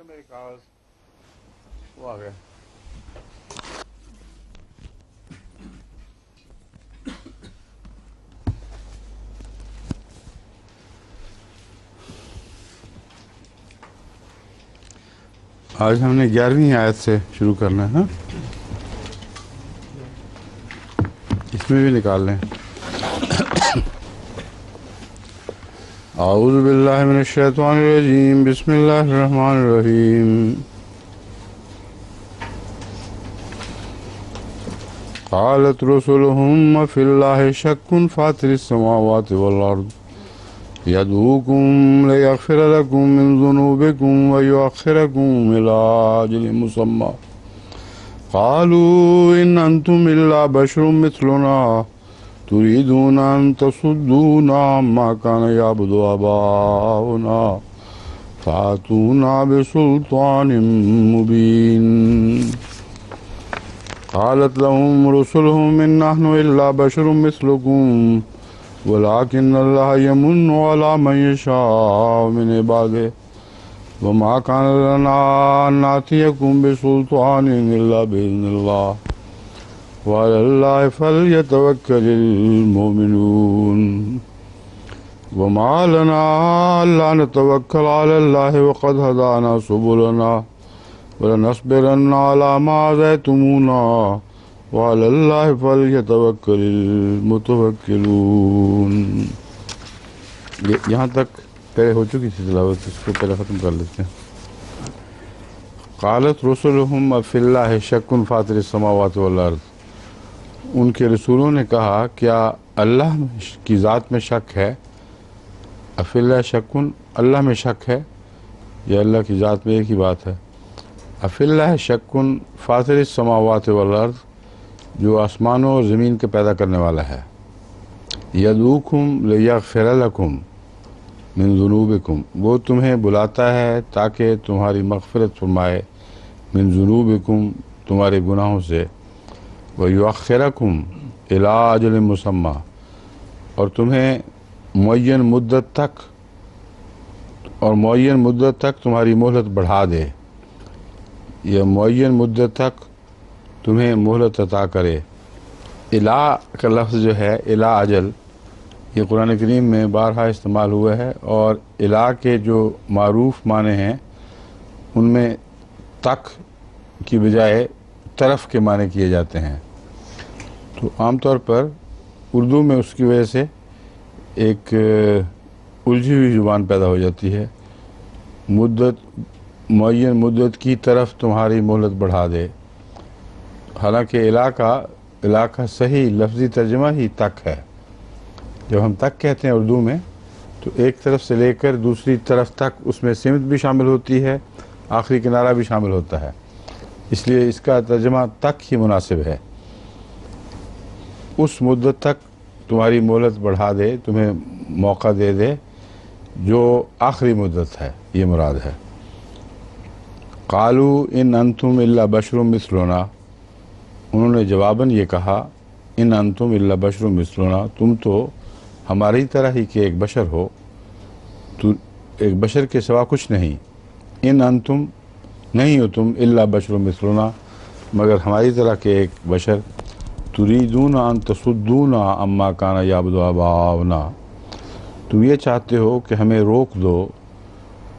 میرے کاغذ وہ آ گئے. آج ہم نے 11ویں آیت سے شروع کرنا ہے. اس میں بھی نکال لیں. اعوذ باللہ من الشیطان الرجیم بسم اللہ الرحمن الرحیم. قالت رسلهم فی اللہ شک فاطر السماوات والارض يدعوكم ليغفر لكم من ذنوبكم ويؤخركم إلى أجل مسمى قالوا إن أنتم إلا بشر مثلنا تريدون أن تصدونا عما كان يعبد آباؤنا فأتونا بسلطان مبين. قالت لهم رسلهم إن نحن إلا بشر مثلكم ولكن الله يمن على من يشاء من عباده وما كان لنا أن نأتيكم بسلطان إلا بإذن الله وعلى الله فليتوكل المؤمنون. وما لنا ألا نتوكل على الله وقد هدانا سبلنا ولنصبرن على ما آذيتمونا وعلى الله فليتوكل المتوكلون. یہاں تک پہلے ہو چکی تھی تلاوت، اس کو پہلے ختم کر لیتے ہیں. قالت رسلهم فی اللہ شک فاطر السماوات والارض. ان کے رسولوں نے کہا کیا اللہ کی ذات میں شک ہے؟ فی اللہ شک، اللہ میں شک ہے یا اللہ کی ذات میں ایک ہی بات ہے؟ فی اللہ شک فاطر السماوات والارض، جو آسمانوں اور زمین کے پیدا کرنے والا ہے. یدعوکم لیغفر لکم من ذنوبکم، وہ تمہیں بلاتا ہے تاکہ تمہاری مغفرت فرمائے، من ذنوبکم تمہارے گناہوں سے، ویؤخرکم الی اجل مسمی، اور تمہیں معین مدت تک تمہاری مہلت بڑھا دے، یا معین مدت تک تمہیں مہلت عطا کرے. الا کا لفظ جو ہے الا اجل، یہ قرآن کریم میں بارہا استعمال ہوا ہے، اور الا کے جو معروف معنی ہیں ان میں تک کی بجائے طرف کے معنی کیے جاتے ہیں. تو عام طور پر اردو میں اس کی وجہ سے ایک الجھی ہوئی زبان پیدا ہو جاتی ہے. معین مدت کی طرف تمہاری مہلت بڑھا دے، حالانکہ الا کا صحیح لفظی ترجمہ ہی تک ہے. جب ہم تک کہتے ہیں اردو میں تو ایک طرف سے لے کر دوسری طرف تک اس میں سمت بھی شامل ہوتی ہے، آخری کنارہ بھی شامل ہوتا ہے، اس لیے اس کا ترجمہ تک ہی مناسب ہے. اس مدت تک تمہاری مہلت بڑھا دے، تمہیں موقع دے دے جو آخری مدت ہے، یہ مراد ہے. قالوا ان انتم الا بشر مثلنا، انہوں نے جواباً یہ کہا ان انتم الا بشر مثلنا، تم تو ہماری طرح ہی کہ ایک بشر ہو، تو ایک بشر کے سوا کچھ نہیں. ان انتم نہیں ہو تم الا بشر مثلنا، مگر ہماری طرح کے ایک بشر. تریدون ان تصدونا عما کان یعبد آباؤنا، تم یہ چاہتے ہو کہ ہمیں روک دو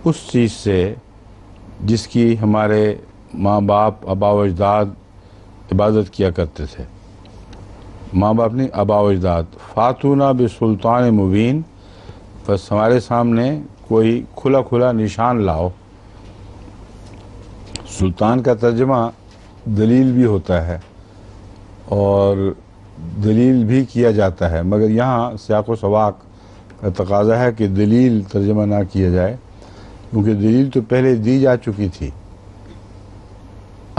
اس چیز سے جس کی ہمارے ماں باپ آبا و اجداد عبادت کیا کرتے تھے. ماں باپ نہیں، آبا و اجداد. فاتونا بسلطان مبین، بس ہمارے سامنے کوئی کھلا نشان لاؤ. سلطان کا ترجمہ دلیل بھی ہوتا ہے اور دلیل بھی کیا جاتا ہے، مگر یہاں سیاق و سباق کا تقاضا ہے کہ دلیل ترجمہ نہ کیا جائے، کیونکہ دلیل تو پہلے دی جا چکی تھی.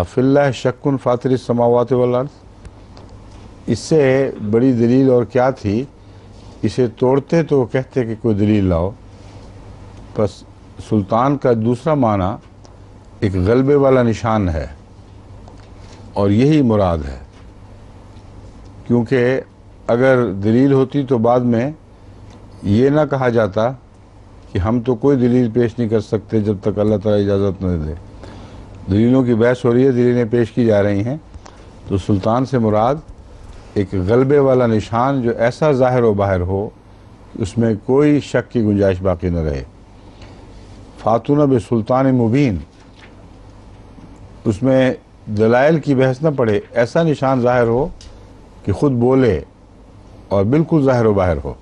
فی اللہ شک فاطر السماوات والارض، اس سے بڑی دلیل اور کیا تھی؟ اسے توڑتے تو وہ کہتے کہ کوئی دلیل لاؤ. بس سلطان کا دوسرا معنی ایک غلبے والا نشان ہے، اور یہی مراد ہے. کیونکہ اگر دلیل ہوتی تو بعد میں یہ نہ کہا جاتا کہ ہم تو کوئی دلیل پیش نہیں کر سکتے جب تک اللہ تعالیٰ اجازت نہ دے۔ دلیلوں کی بحث ہو رہی ہے، دلیلیں پیش کی جا رہی ہیں، تو سلطان سے مراد ایک غلبے والا نشان جو ایسا ظاہر و باہر ہو کہ اس میں کوئی شک کی گنجائش باقی نہ رہے۔ فاتونہ بسلطان مبین، اس میں دلائل کی بحث نہ پڑے، ایسا نشان ظاہر ہو کہ خود بولے اور بالکل ظاہر و باہر ہو۔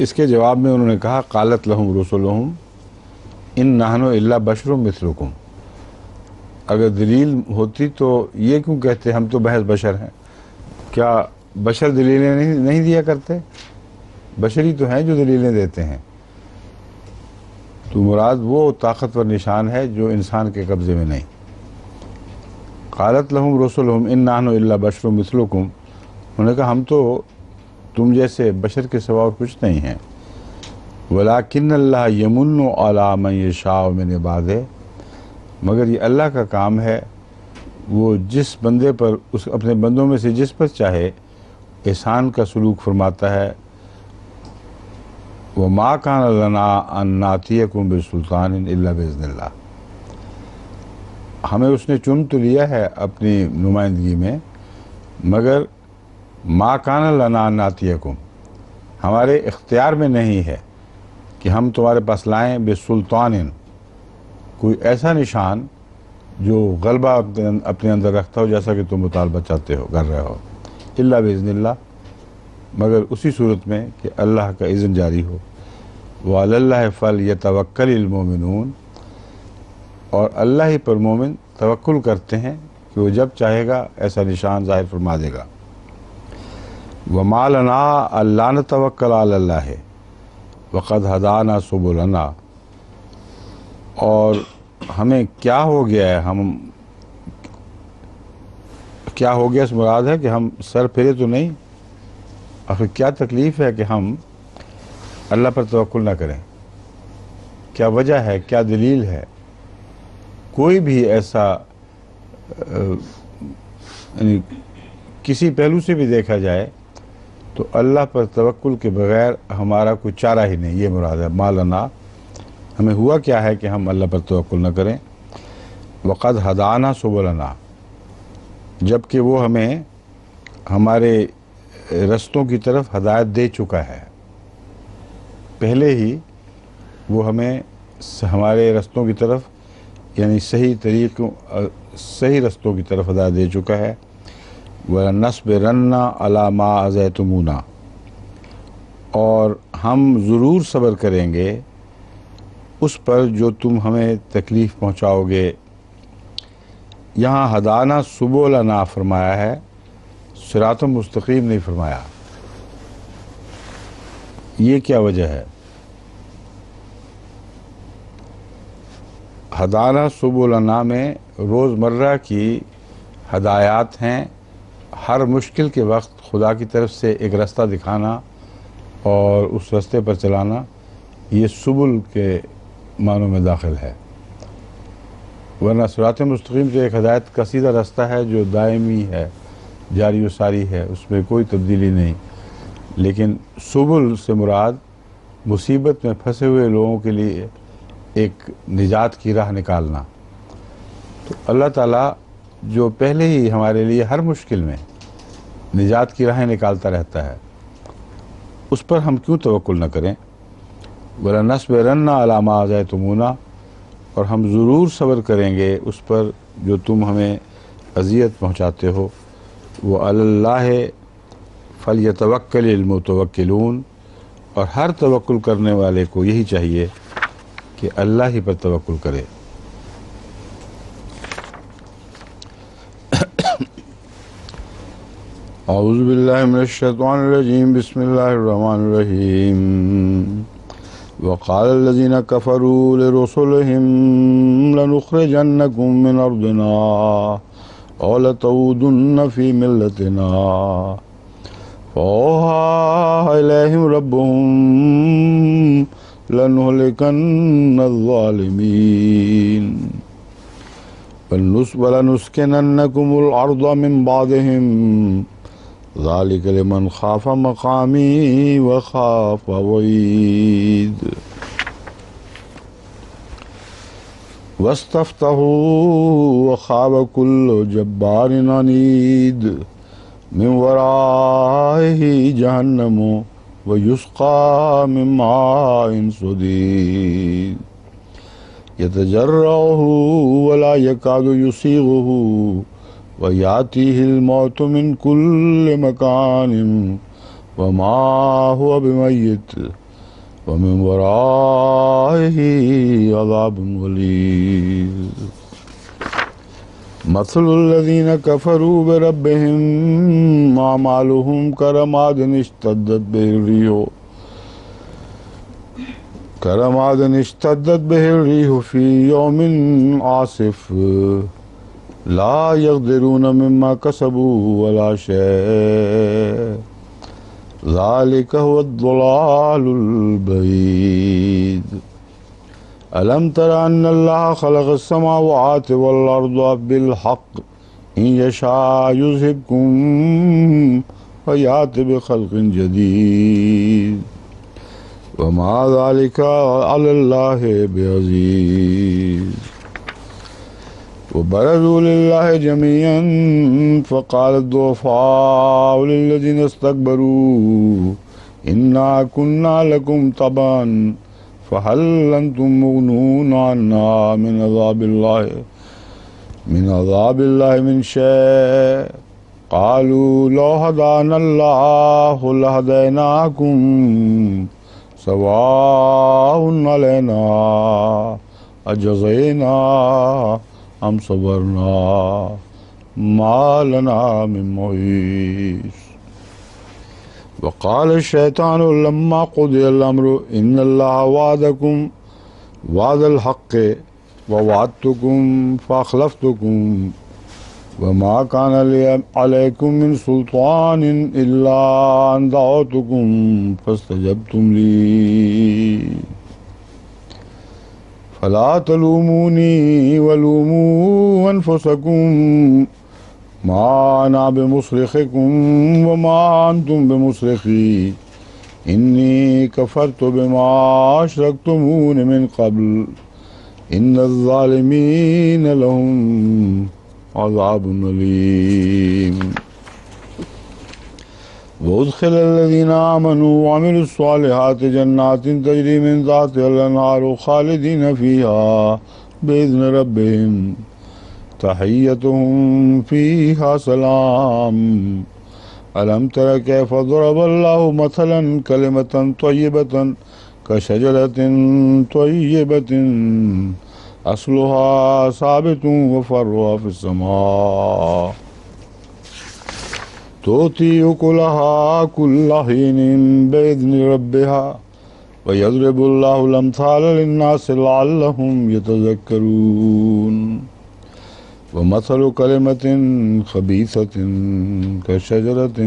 اس کے جواب میں انہوں نے کہا قالت لہم رسلہم ان نحن الا بشر مثلکم، اگر دلیل ہوتی تو یہ کیوں کہتے ہم تو محض بشر ہیں؟ کیا بشر دلیلیں نہیں دیا کرتے؟ بشری تو ہیں جو دلیلیں دیتے ہیں۔ تو مراد وہ طاقتور نشان ہے جو انسان کے قبضے میں نہیں۔ قالت لہم رسلہم ان نحن الا بشر مثلکم، انہوں نے کہا ہم تو تم جیسے بشر کے سوا اور کچھ نہیں ہیں۔ ولیکن اللہ یمن علی من یشاء من عبادہ، مگر یہ اللہ کا کام ہے، وہ جس بندے پر اس اپنے بندوں میں سے جس پر چاہے احسان کا سلوک فرماتا ہے۔ وما کان لنا ان ناتیکم بسلطان الا باذن اللہ، ہمیں اس نے چن تو لیا ہے اپنی نمائندگی میں، مگر ما کان لنا ان ناتیکم، ہمارے اختیار میں نہیں ہے کہ ہم تمہارے پاس لائیں بسلطان، کوئی ایسا نشان جو غلبہ اپنے اندر رکھتا ہو جیسا کہ تم مطالبہ چاہتے ہو کر رہے ہو، الا باذن اللہ، مگر اسی صورت میں کہ اللہ کا اذن جاری ہو۔ وعلی اللہ فلیتوکل المؤمنون، اور اللہ ہی پر مومن توکل کرتے ہیں کہ وہ جب چاہے گا ایسا نشان ظاہر فرما دے گا۔ وما لنا الا نتوکل علی اللہ وقد ہدانا سبلنا، اور ہمیں کیا ہو گیا ہے، کیا ہو گیا اس مراد ہے کہ ہم سر پھرے تو نہیں، آخر کیا تکلیف ہے کہ ہم اللہ پر توکل نہ کریں؟ کیا وجہ ہے، کیا دلیل ہے؟ کوئی بھی ایسا یعنی کسی پہلو سے بھی دیکھا جائے تو اللہ پر توکل کے بغیر ہمارا کوئی چارہ ہی نہیں، یہ مراد ہے مالنا، ہمیں ہوا کیا ہے کہ ہم اللہ پر توکل نہ کریں۔ وقد ہدانا سبلنا، جبکہ وہ ہمیں ہمارے رستوں کی طرف ہدایت دے چکا ہے، پہلے ہی وہ ہمیں ہمارے رستوں کی طرف یعنی صحیح رستوں کی طرف ہدایت دے چکا ہے۔ وَلَنَصْبِرَنَّ عَلَىٰ مَا أَذَيْتُمُونَا، اور ہم ضرور صبر کریں گے اس پر جو تم ہمیں تکلیف پہنچاؤ گے۔ یہاں ہدانا سبلنا فرمایا ہے، صراط مستقیم نہیں فرمایا، یہ کیا وجہ ہے؟ ہدانا سبلنا میں روزمرہ کی ہدایات ہیں، ہر مشکل کے وقت خدا کی طرف سے ایک راستہ دکھانا اور اس راستے پر چلانا، یہ سبل کے معنوں میں داخل ہے۔ ورنہ صراط مستقیم تو ایک ہدایت کا سیدھا راستہ ہے جو دائمی ہے، جاری و ساری ہے، اس میں کوئی تبدیلی نہیں۔ لیکن سبل سے مراد مصیبت میں پھنسے ہوئے لوگوں کے لیے ایک نجات کی راہ نکالنا۔ تو اللہ تعالیٰ جو پہلے ہی ہمارے لیے ہر مشکل میں نجات کی راہیں نکالتا رہتا ہے، اس پر ہم کیوں توکل نہ کریں؟ وَلَنَصْبِرَنَّ عَلَىٰ مَا أَذَيْتُمُونَا، اور ہم ضرور صبر کریں گے اس پر جو تم ہمیں اذیت پہنچاتے ہو۔ وَعَلَى اللَّهِ فَلْيَتَوَكَّلِ الْمُتَوَكِّلُونَ، اور ہر توکل کرنے والے کو یہی چاہیے کہ اللہ ہی پر توکل کرے۔ اعوذ باللہ من الشیطان الرجیم، بسم اللہ الرحمن الرحیم۔ وقال الذين كفروا لرسلهم لنخرجنكم من أرضنا أو لتعودن في ملتنا فأوحى إليهم ربهم لنهلكن الظالمين ولنسكننكم الأرض من بعدهم ذالک لمن خاف مقامی وخاف وعید واستفتحوا وخاب كل جبار عنید من ورائه جہنم ويسقى من ماء صديد يتجرعه ولا يكاد يسيغه ويأتيه الموت من كل مكان وما هو بميت ومن ورائه عذاب غليظ مثل الذين كفروا بربهم أعمالهم كرماد اشتدت به الريح في يوم عاصف لا يقدرون مما كسبوا ولا شيء ذلك هو الضلال البعيد ألم تر أن الله خلق السماوات والأرض بالحق إن يشاء يذهبكم ويأتي بخلق جديد وما ذلك على الله بعزيز وبرزوا لله جميعا فقال الضعفاء للذين استكبروا إنا كنا لكم تبعا فهل أنتم مغنون عنا من عذاب الله من شيء قالوا لو هدانا الله لهديناكم سواء علينا أجزينا أم صبرنا ما لنا من محيص وقال الشيطان لما قضي الأمر إن الله وعدكم وعد الحق ووعدتكم فأخلفتكم وما كان لي عليكم من سلطان إلا أن دعوتكم فاستجبتم لي فلا تلوموني ولوموا أنفسكم ما أنا بمصرخكم وما أنتم بمصرخي إني كفرت بما أشركتمون من قبل إن الظالمين لهم عذاب أليم وأدخل الذين آمنوا وعملوا الصالحات جنات تجري من تحتها الأنهار خالدين فيها بإذن ربهم تحيتهم فيها سلام ألم تر كيف ضرب الله مثلا كلمة طيبة كشجرة طيبة أصلها ثابت وفرعها في السماء تؤتي أكلها كل حين بإذن ربها ويضرب الله الأمثال للناس لعلهم يتذكرون ومثل كلمة خبيثة كشجرة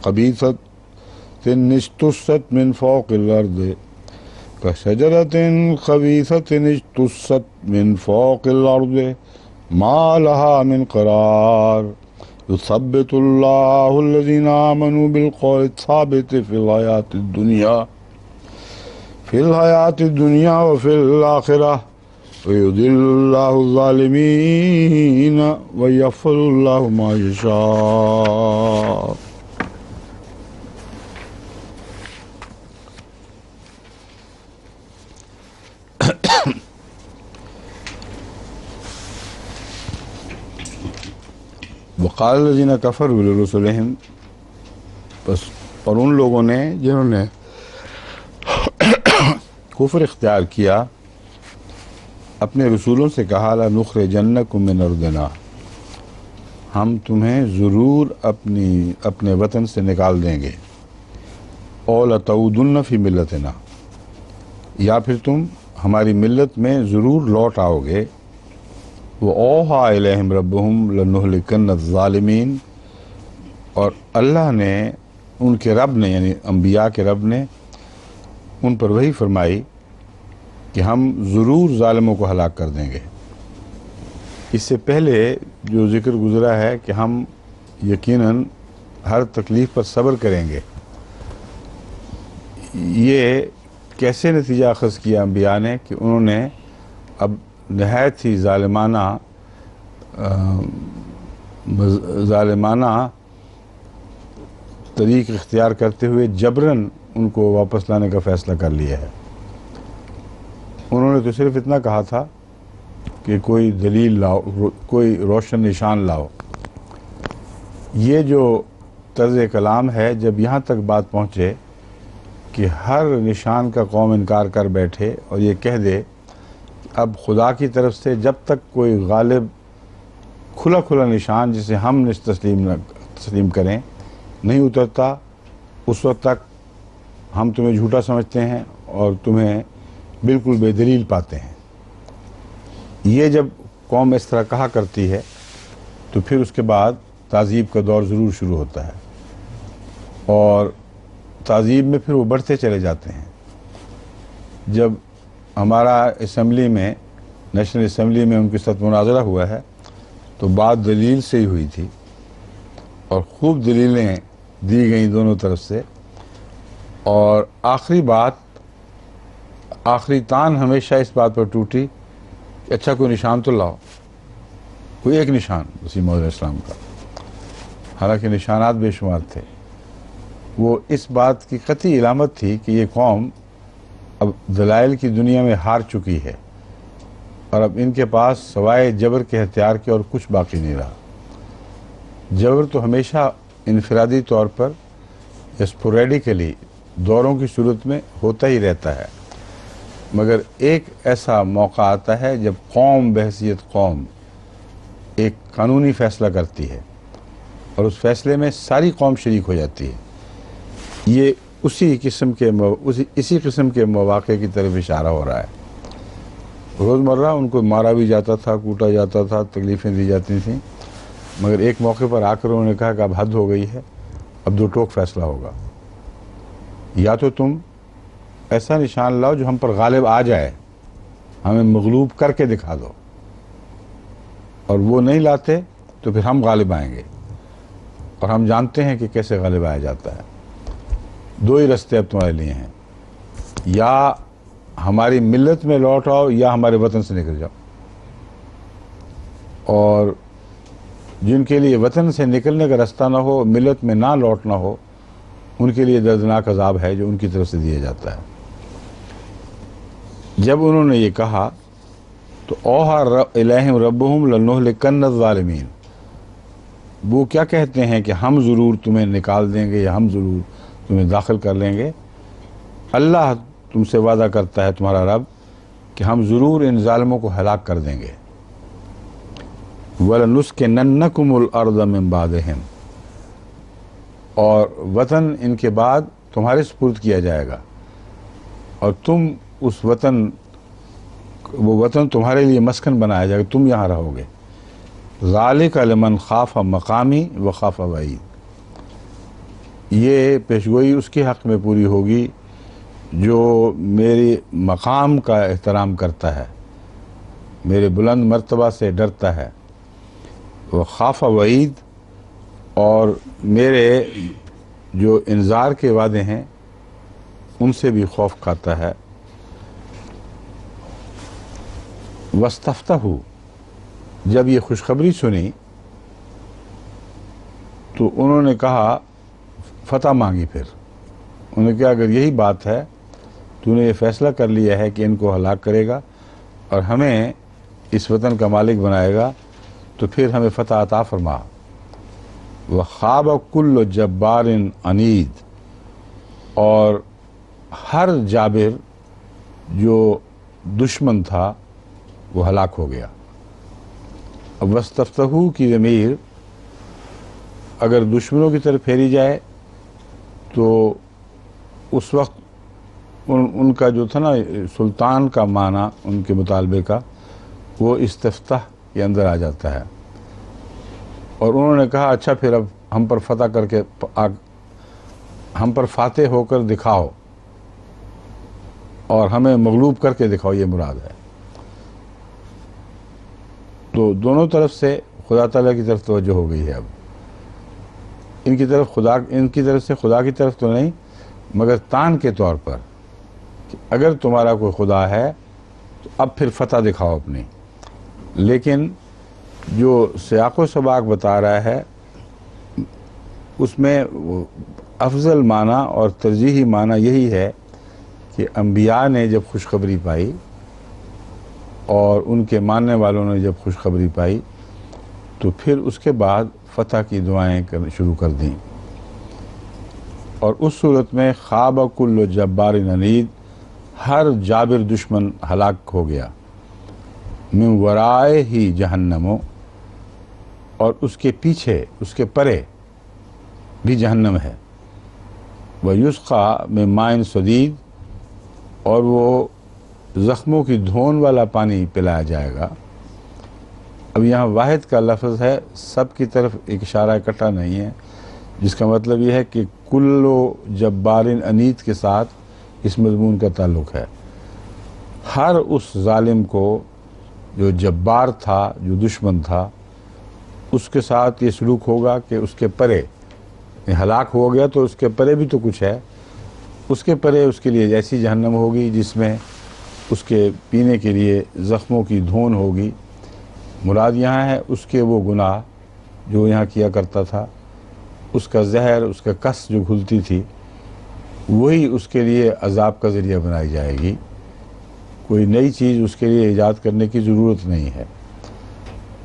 خبيثة اجتثت من فوق الأرض كشجرة خبيثة اجتثت من فوق الأرض ما لها من قرار يثبت الله الذين آمنوا بالقول الثابت في الحياة الدنيا وفي الآخرة ويضل الله الظالمين ويفعل الله ما يشاء وقال الذين كفروا لرسلهم بس اور ان لوگوں نے جنہوں نے کفر اختیار کیا اپنے رسولوں سے کہا لَنُخْرِجَنَّكُم مِّنْ أَرْضِنَا ہم تمہیں ضرور اپنے وطن سے نکال دیں گے اور لَتَعُودُنَّ فِي مِلَّتِنَا یا پھر تم ہماری ملت میں ضرور لوٹ آؤ گے وَأَوْحَىٰ إِلَيْهِمْ رَبُّهُمْ لَنُهْلِكَنَّ الظَّالِمِينَ اور اللہ نے ان کے رب نے یعنی انبیاء کے رب نے ان پر وحی فرمائی کہ ہم ضرور ظالموں کو ہلاک کر دیں گے۔ اس سے پہلے جو ذکر گزرا ہے کہ ہم یقیناً ہر تکلیف پر صبر کریں گے. یہ کیسے نتیجہ اخذ کیا انبیاء نے کہ انہوں نے اب نہایت ہی ظالمانہ طریق اختیار کرتے ہوئے جبراً ان کو واپس لانے کا فیصلہ کر لیا ہے. انہوں نے تو صرف اتنا کہا تھا کہ کوئی دلیل لاؤ، کوئی روشن نشان لاؤ. یہ جو طرز کلام ہے، جب یہاں تک بات پہنچے کہ ہر نشان کا قوم انکار کر بیٹھے اور یہ کہہ دے اب خدا کی طرف سے جب تک کوئی غالب کھلا نشان جسے ہم تسلیم کریں نہیں اترتا، اس وقت تک ہم تمہیں جھوٹا سمجھتے ہیں اور تمہیں بالکل بے دلیل پاتے ہیں. یہ جب قوم اس طرح کہا کرتی ہے تو پھر اس کے بعد تعذیب کا دور ضرور شروع ہوتا ہے، اور تعذیب میں پھر وہ بڑھتے چلے جاتے ہیں. جب ہمارا اسمبلی میں، نیشنل اسمبلی میں ان کے ساتھ مناظرہ ہوا ہے تو بات دلیل سے ہی ہوئی تھی، اور خوب دلیلیں دی گئیں دونوں طرف سے، اور آخری تان ہمیشہ اس بات پر ٹوٹی کہ اچھا کوئی نشان تو لاؤ، کوئی ایک نشان مسیح موعود علیہ السلام کا. حالانکہ نشانات بے شمار تھے. وہ اس بات کی قطعی علامت تھی کہ یہ قوم اب دلائل کی دنیا میں ہار چکی ہے، اور اب ان کے پاس سوائے جبر کے ہتھیار کے اور کچھ باقی نہیں رہا. جبر تو ہمیشہ انفرادی طور پر اسپوریڈیکلی دوروں کی صورت میں ہوتا ہی رہتا ہے، مگر ایک ایسا موقع آتا ہے جب قوم بحیثیت قوم ایک قانونی فیصلہ کرتی ہے اور اس فیصلے میں ساری قوم شریک ہو جاتی ہے. یہ اسی قسم کے مواقع کی طرف اشارہ ہو رہا ہے. روزمرہ ان کو مارا بھی جاتا تھا، کوٹا جاتا تھا، تکلیفیں دی جاتی تھیں، مگر ایک موقع پر آ کر انہوں نے کہا کہ اب حد ہو گئی ہے، اب دو ٹوک فیصلہ ہوگا. یا تو تم ایسا نشان لاؤ جو ہم پر غالب آ جائے، ہمیں مغلوب کر کے دکھا دو، اور وہ نہیں لاتے تو پھر ہم غالب آئیں گے، اور ہم جانتے ہیں کہ کیسے غالب آیا جاتا ہے. دو ہی رستے اب تمہارے لیے ہیں، یا ہماری ملت میں لوٹ آؤ یا ہمارے وطن سے نکل جاؤ. اور جن کے لیے وطن سے نکلنے کا راستہ نہ ہو، ملت میں نہ لوٹنا ہو، ان کے لیے دردناک عذاب ہے جو ان کی طرف سے دیا جاتا ہے. جب انہوں نے یہ کہا تو اوحا الیہم ربہم لنہلکن الظالمین، وہ کیا کہتے ہیں کہ ہم ضرور تمہیں نکال دیں گے یا ہم ضرور تمہیں داخل کر لیں گے. اللہ تم سے وعدہ کرتا ہے تمہارا رب کہ ہم ضرور ان ظالموں کو ہلاک کر دیں گے. وَلَنُسْكِنَنَّكُمُ الْأَرْضَ مِنْ بَعْدِهِمْ، اور وطن ان کے بعد تمہارے سپرد کیا جائے گا، اور تم وہ وطن تمہارے لیے مسکن بنایا جائے گا، تم یہاں رہو گے. ذَلِكَ لِمَنْ خَافَ مَقَامِي وَخَافَ وَعِيدِ، یہ پیشگوئی اس کے حق میں پوری ہوگی جو میرے مقام کا احترام کرتا ہے، میرے بلند مرتبہ سے ڈرتا ہے. وخاف وعید، اور میرے جو انذار کے وعدے ہیں ان سے بھی خوف کھاتا ہے. وَاسْتَفْتَحُوا، جب یہ خوشخبری سنی تو انہوں نے کہا، فتح مانگی. پھر انہوں نے کہا اگر یہی بات ہے، تو نے یہ فیصلہ کر لیا ہے کہ ان کو ہلاک کرے گا اور ہمیں اس وطن کا مالک بنائے گا، تو پھر ہمیں فتح عطا فرما. وَخَابَ كُلُّ جَبَّارٍ عَنِيدٍ، اور ہر جابر جو دشمن تھا وہ ہلاک ہو گیا. اب وَاسْتَفْتَحُوا کی ضمیر اگر دشمنوں کی طرف پھیری جائے تو اس وقت ان کا جو تھا نا سلطان کا معنی ان کے مطالبے کا، وہ استفتاح کے اندر آ جاتا ہے. اور انہوں نے کہا اچھا پھر اب ہم پر فتح کر کے، ہم پر فاتح ہو کر دکھاؤ اور ہمیں مغلوب کر کے دکھاؤ، یہ مراد ہے. تو دونوں طرف سے خدا تعالیٰ کی طرف توجہ ہو گئی ہے. اب ان کی طرف سے خدا کی طرف تو نہیں، مگر تان کے طور پر کہ اگر تمہارا کوئی خدا ہے تو اب پھر فتح دکھاؤ اپنی۔ لیکن جو سیاق و سباق بتا رہا ہے اس میں افضل معنی اور ترجیحی معنی یہی ہے کہ انبیاء نے جب خوشخبری پائی اور ان کے ماننے والوں نے جب خوشخبری پائی تو پھر اس کے بعد فتح کی دعائیں شروع کر دیں، اور اس صورت میں خواب کل جبار عنید، ہر جابر دشمن ہلاک ہو گیا، من ورائے ہی جہنموں، اور اس کے پیچھے اس کے پرے بھی جہنم ہے، وَيُسْقَى مِن مَّاءٍ صَدِيدٍ، اور وہ زخموں کی دھون والا پانی پلایا جائے گا۔ اب یہاں واحد کا لفظ ہے، سب کی طرف ایک اشارہ اکٹھا نہیں ہے، جس کا مطلب یہ ہے کہ کل جبار عنید کے ساتھ اس مضمون کا تعلق ہے۔ ہر اس ظالم کو جو جبار تھا، جو دشمن تھا، اس کے ساتھ یہ سلوک ہوگا کہ اس کے پرے ہلاک ہو گیا تو اس کے پرے بھی تو کچھ ہے، اس کے پرے اس کے لیے ایسی جہنم ہوگی جس میں اس کے پینے کے لیے زخموں کی دھون ہوگی۔ مراد یہاں ہے اس کے وہ گناہ جو یہاں کیا کرتا تھا، اس کا زہر، اس کا کس جو گھلتی تھی، وہی اس کے لیے عذاب کا ذریعہ بنائی جائے گی۔ کوئی نئی چیز اس کے لیے ایجاد کرنے کی ضرورت نہیں ہے۔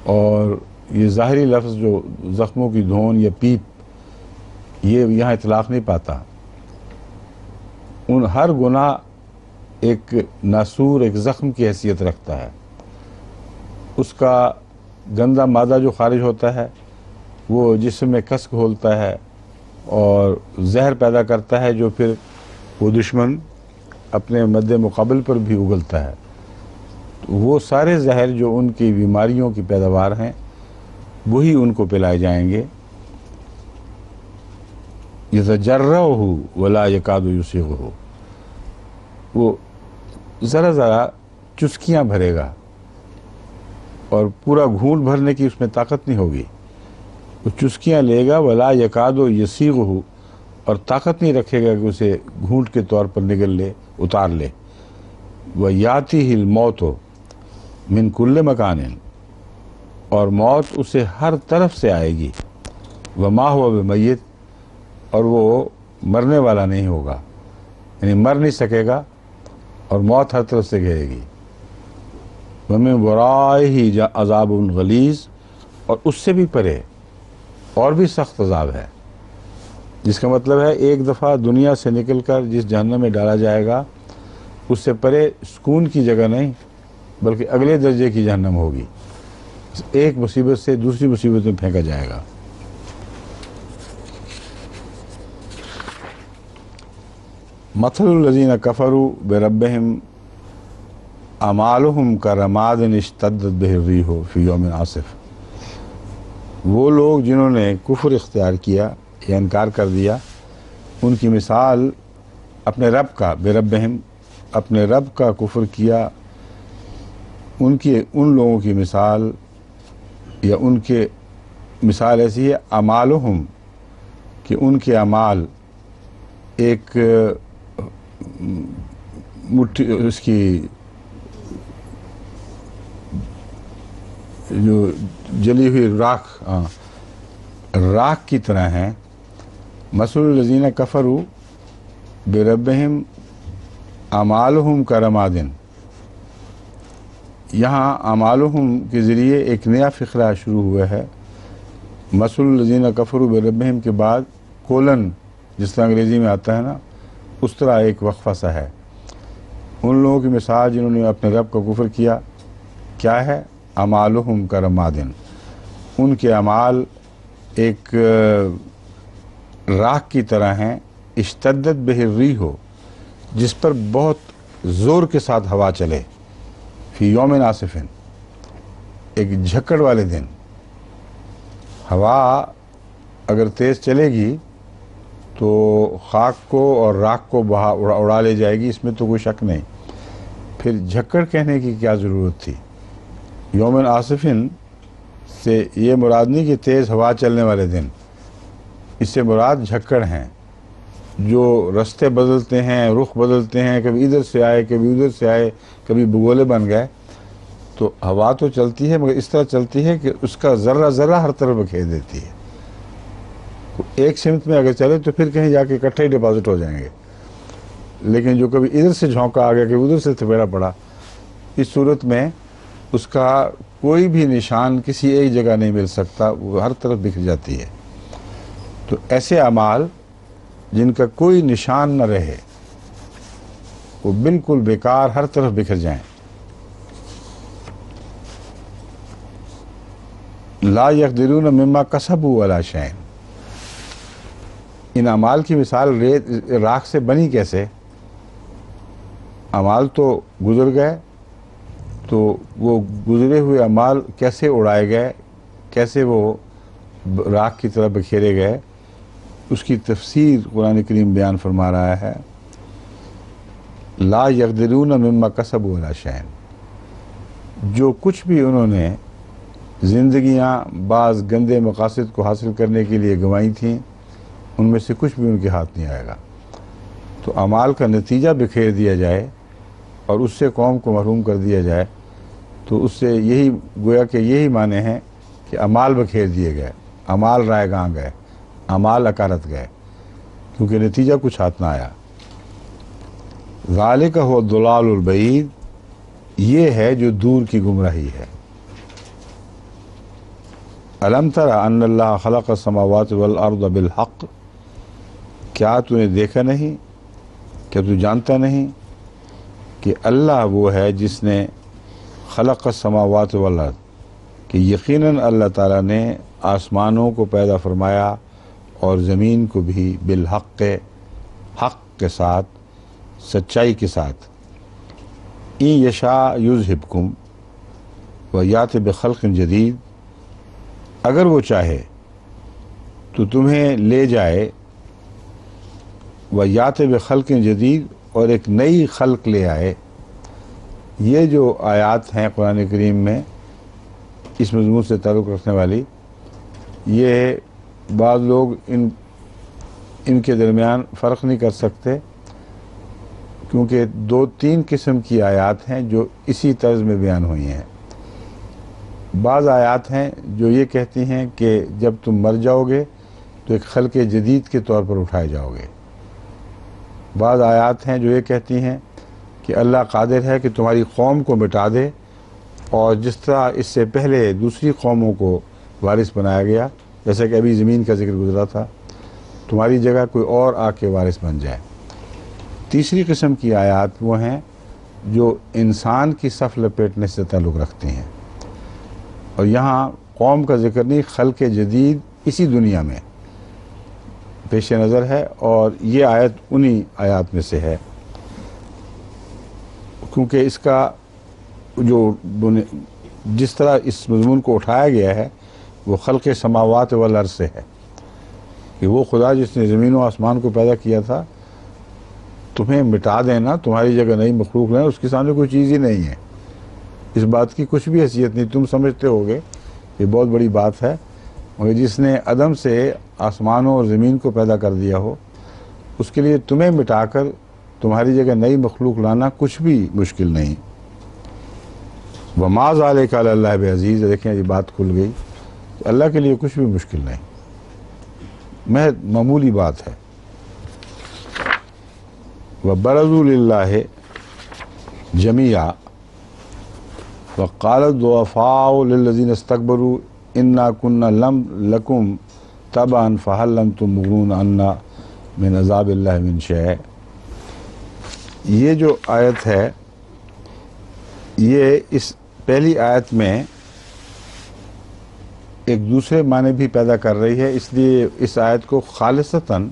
اور یہ ظاہری لفظ جو زخموں کی دھون یا پیپ، یہ یہاں اطلاق نہیں پاتا۔ ان ہر گناہ ایک ناسور، ایک زخم کی حیثیت رکھتا ہے۔ اس کا گندا مادہ جو خارج ہوتا ہے وہ جسم میں کس گھولتا ہے اور زہر پیدا کرتا ہے، جو پھر وہ دشمن اپنے مد مقابل پر بھی اگلتا ہے۔ وہ سارے زہر جو ان کی بیماریوں کی پیداوار ہیں وہی ان کو پلائے جائیں گے۔ یتجرعہ ولا یکاد یسیغہ، وہ ذرا ذرا چسکیاں بھرے گا اور پورا گھونٹ بھرنے کی اس میں طاقت نہیں ہوگی، وہ چسکیاں لے گا، ولا یکاد یسیغہ، اور طاقت نہیں رکھے گا کہ اسے گھونٹ کے طور پر نگل لے، اتار لے۔ وَيَأْتِهِ الْمَوْتُ مِن كُلِّ مَكَانٍ، اور موت اسے ہر طرف سے آئے گی۔ وَمَا هُوَ بِمَيِّتٍ، اور وہ مرنے والا نہیں ہوگا، یعنی مر نہیں سکے گا، اور موت ہر طرف سے گھیرے گی۔ وَمِن وَرَائِهِ عَذَابٌ غَلِيظٌ، اور اس سے بھی پرے اور بھی سخت عذاب ہے، جس کا مطلب ہے ایک دفعہ دنیا سے نکل کر جس جہنم میں ڈالا جائے گا اس سے پرے سکون کی جگہ نہیں بلکہ اگلے درجے کی جہنم ہوگی، ایک مصیبت سے دوسری مصیبت میں پھینکا جائے گا۔ مثل الذین کفروا بربہم اعمالہم کرماد اشتدت بہ الریح فی یوم عاصف، وہ لوگ جنہوں نے کفر اختیار کیا یا انکار کر دیا، ان کی مثال اپنے رب کا، بربہم، اپنے رب کا کفر کیا، ان لوگوں کی مثال یا ان کے مثال ایسی ہے، اعمالہم، کہ ان کے اعمال ایک مٹھی، اس کی جو جلی ہوئی راکھ کی طرح ہیں۔ مثل الذین کفروا بربہم اعمالہم کرماد، یہاں اعمالہم کے ذریعے ایک نیا فقرہ شروع ہوا ہے۔ مثل الذین کفروا بربہم کے بعد کولن، جس طرح انگریزی میں آتا ہے نا، اس طرح ایک وقفہ سا ہے۔ ان لوگوں کی مثال جنہوں نے اپنے رب کا کفر کیا، کیا ہے؟ اعمالہم کرماد، ان کے اعمال ایک راکھ کی طرح ہیں، اشتدت بہ الریح، جس پر بہت زور کے ساتھ ہوا چلے، فی یوم عاصف، ایک جھکڑ والے دن۔ ہوا اگر تیز چلے گی تو خاک کو اور راکھ کو اڑا لے جائے گی، اس میں تو کوئی شک نہیں۔ پھر جھکڑ کہنے کی کیا ضرورت تھی؟ یوم عاصف سے یہ مراد نہیں کہ تیز ہوا چلنے والے دن، اس سے مراد جھکڑ ہیں جو رستے بدلتے ہیں، رخ بدلتے ہیں، کبھی ادھر سے آئے کبھی ادھر سے آئے، کبھی بگولے بن گئے. تو ہوا تو چلتی ہے مگر اس طرح چلتی ہے کہ اس کا ذرہ ذرہ ہر طرف بکھیر دیتی ہے. ایک سمت میں اگر چلے تو پھر کہیں جا کے اکٹھے ہی ڈپازٹ ہو جائیں گے، لیکن جو کبھی ادھر سے جھونکا آ گیا کبھی ادھر سے تھپیڑا پڑا، اس صورت میں اس کا کوئی بھی نشان کسی ایک جگہ نہیں مل سکتا، وہ ہر طرف بکھر جاتی ہے. تو ایسے اعمال جن کا کوئی نشان نہ رہے، وہ بالکل بیکار ہر طرف بکھر جائیں. لا یقدرون مما کسبوا علی شیء. ان اعمال کی مثال راکھ سے بنی کیسے؟ اعمال تو گزر گئے، تو وہ گزرے ہوئے اعمال کیسے اڑائے گئے، کیسے وہ راکھ کی طرح بکھیرے گئے، اس کی تفسیر قرآن کریم بیان فرما رہا ہے. لا یقدرون مما کسبوا علی شیء. جو کچھ بھی انہوں نے زندگیاں بعض گندے مقاصد کو حاصل کرنے کے لیے گنوائی تھیں، ان میں سے کچھ بھی ان کے ہاتھ نہیں آئے گا. تو اعمال کا نتیجہ بکھیر دیا جائے اور اس سے قوم کو محروم کر دیا جائے، تو اس سے یہی گویا کہ یہی معنی ہے کہ اعمال بکھیر دیے گئے، اعمال رائے گاں گئے، اعمال اکارت گئے، کیونکہ نتیجہ کچھ ہاتھ نہ آیا. ذالک هو الضلال البعید. یہ ہے جو دور کی گمراہی ہے. الم تر ان اللہ خلق السماوات والارض بالحق. کیا تو نے دیکھا نہیں، کیا تو جانتا نہیں کہ اللہ وہ ہے جس نے خلق السماوات والارض، کہ یقیناً اللہ تعالیٰ نے آسمانوں کو پیدا فرمایا اور زمین کو بھی بالحق، حق کے ساتھ، سچائی کے ساتھ. ان یشاء یذہبکم ویأتی بخلق جدید. اگر وہ چاہے تو تمہیں لے جائے، ویأتی بخلق جدید، اور ایک نئی خلق لے آئے. یہ جو آیات ہیں قرآن کریم میں اس مضمون سے تعلق رکھنے والی، یہ بعض لوگ ان کے درمیان فرق نہیں کر سکتے، کیونکہ 2-3 قسم کی آیات ہیں جو اسی طرز میں بیان ہوئی ہیں. بعض آیات ہیں جو یہ کہتی ہیں کہ جب تم مر جاؤ گے تو ایک خلق جدید کے طور پر اٹھائے جاؤ گے. بعض آیات ہیں جو یہ کہتی ہیں کہ اللہ قادر ہے کہ تمہاری قوم کو مٹا دے، اور جس طرح اس سے پہلے دوسری قوموں کو وارث بنایا گیا، جیسا کہ ابھی زمین کا ذکر گزرا تھا، تمہاری جگہ کوئی اور آ کے وارث بن جائے. تیسری قسم کی آیات وہ ہیں جو انسان کی صف لپیٹنے سے تعلق رکھتی ہیں، اور یہاں قوم کا ذکر نہیں، خلق جدید اسی دنیا میں پیش نظر ہے، اور یہ آیت انہی آیات میں سے ہے، کیونکہ اس کا جو جس طرح اس مضمون کو اٹھایا گیا ہے وہ خلق سماوات والارض سے ہے، کہ وہ خدا جس نے زمین و آسمان کو پیدا کیا تھا تمہیں مٹا دینا، تمہاری جگہ نئی مخلوق لینا، اس کے سامنے کوئی چیز ہی نہیں ہے. اس بات کی کچھ بھی حیثیت نہیں. تم سمجھتے ہوگے یہ بہت بڑی بات ہے، مگر جس نے عدم سے آسمانوں اور زمین کو پیدا کر دیا ہو، اس کے لیے تمہیں مٹا کر تمہاری جگہ نئی مخلوق لانا کچھ بھی مشکل نہیں. وما ذلک علی اللہ بعزیز. دیکھیں یہ بات کھل گئی کہ اللہ کے لیے کچھ بھی مشکل نہیں، محض معمولی بات ہے. وبرزوا للہ جميعا وقال الضعفاء للذین استکبروا انا كنا لکم تبعا فهل لم تغنوا عنا من عذاب اللہ من شیء. یہ جو آیت ہے یہ اس پہلی آیت میں ایک دوسرے معنی بھی پیدا کر رہی ہے، اس لیے اس آیت کو خالصتاً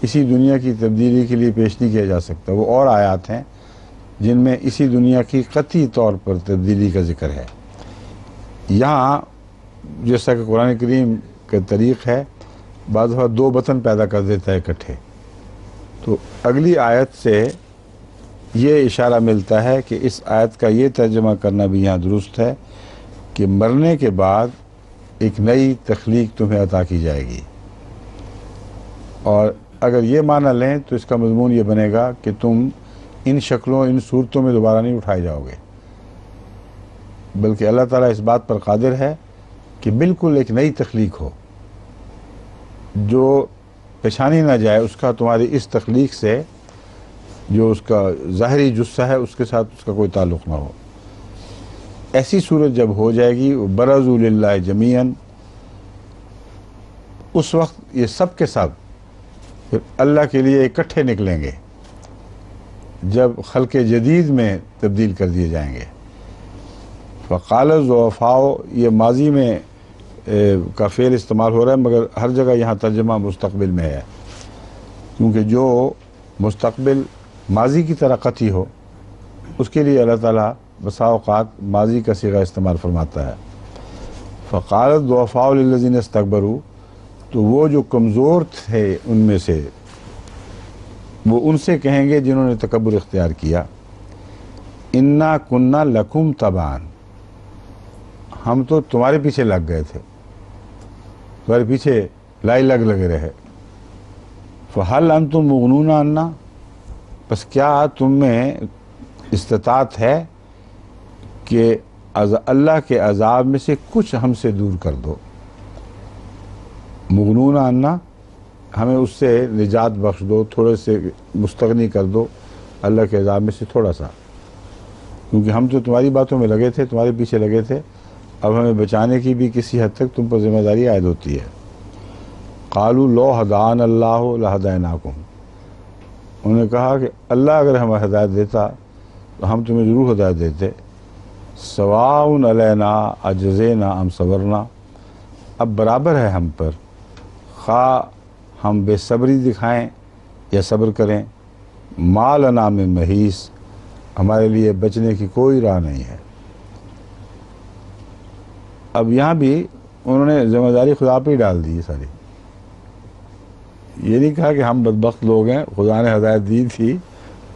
اسی دنیا کی تبدیلی کے لیے پیش نہیں کیا جا سکتا. وہ اور آیات ہیں جن میں اسی دنیا کی قطعی طور پر تبدیلی کا ذکر ہے. یہاں جیسا کہ قرآن کریم کا طریق ہے، بعض دفعہ 2 بطن پیدا کر دیتا ہے اکٹھے. تو اگلی آیت سے یہ اشارہ ملتا ہے کہ اس آیت کا یہ ترجمہ کرنا بھی یہاں درست ہے کہ مرنے کے بعد ایک نئی تخلیق تمہیں عطا کی جائے گی. اور اگر یہ معنی لیں تو اس کا مضمون یہ بنے گا کہ تم ان شکلوں ان صورتوں میں دوبارہ نہیں اٹھائے جاؤ گے، بلکہ اللہ تعالیٰ اس بات پر قادر ہے کہ بالکل ایک نئی تخلیق ہو، جو پہچانی نہ جائے اس کا تمہاری اس تخلیق سے، جو اس کا ظاہری جثہ ہے اس کے ساتھ اس کا کوئی تعلق نہ ہو۔ ایسی صورت جب ہو جائے گی، برزوا للہ جمیعاً، اس وقت یہ سب کے سب پھر اللہ کے لیے اکٹھے نکلیں گے، جب خلق جدید میں تبدیل کر دیے جائیں گے۔ فقال الضعفاء، یہ ماضی میں کا فعل استعمال ہو رہا ہے، مگر ہر جگہ یہاں ترجمہ مستقبل میں ہے، کیونکہ جو مستقبل ماضی کی طرح قطعی ہو اس کے لیے اللہ تعالیٰ بسا اوقات ماضی کا صیغہ استعمال فرماتا ہے۔ فقال الضعفاء للذین استکبروا، تو وہ جو کمزور تھے ان میں سے وہ ان سے کہیں گے جنہوں نے تکبر اختیار کیا، انا کننا لکم تبعا، ہم تو تمہارے پیچھے لگ گئے تھے، تمہارے پیچھے لائی لگے رہے۔ فہل انتم مغنون عنا، بس کیا تم میں استطاعت ہے کہ اللہ کے عذاب میں سے کچھ ہم سے دور کر دو؟ مغنون عنا، ہمیں اس سے نجات بخش دو، تھوڑے سے مستغنی کر دو اللہ کے عذاب میں سے تھوڑا سا، کیونکہ ہم تو تمہاری باتوں میں لگے تھے، تمہارے پیچھے لگے تھے، اب ہمیں بچانے کی بھی کسی حد تک تم پر ذمہ داری عائد ہوتی ہے۔ قالوا لو ہدانا اللہ لہدیناکم، انہوں نے کہا کہ اللہ اگر ہمیں ہدایت دیتا تو ہم تمہیں ضرور ہدایت دیتے۔ سواء علینا اجزینا ام صبرنا، اب برابر ہے ہم پر، خواہ ہم بے صبری دکھائیں یا صبر کریں، ما لنا من محیص، ہمارے لیے بچنے کی کوئی راہ نہیں ہے۔ اب یہاں بھی انہوں نے ذمہ داری خدا پہ ہی ڈال دی ساری، یہ نہیں کہا کہ ہم بدبخت لوگ ہیں، خدا نے ہدایت دی تھی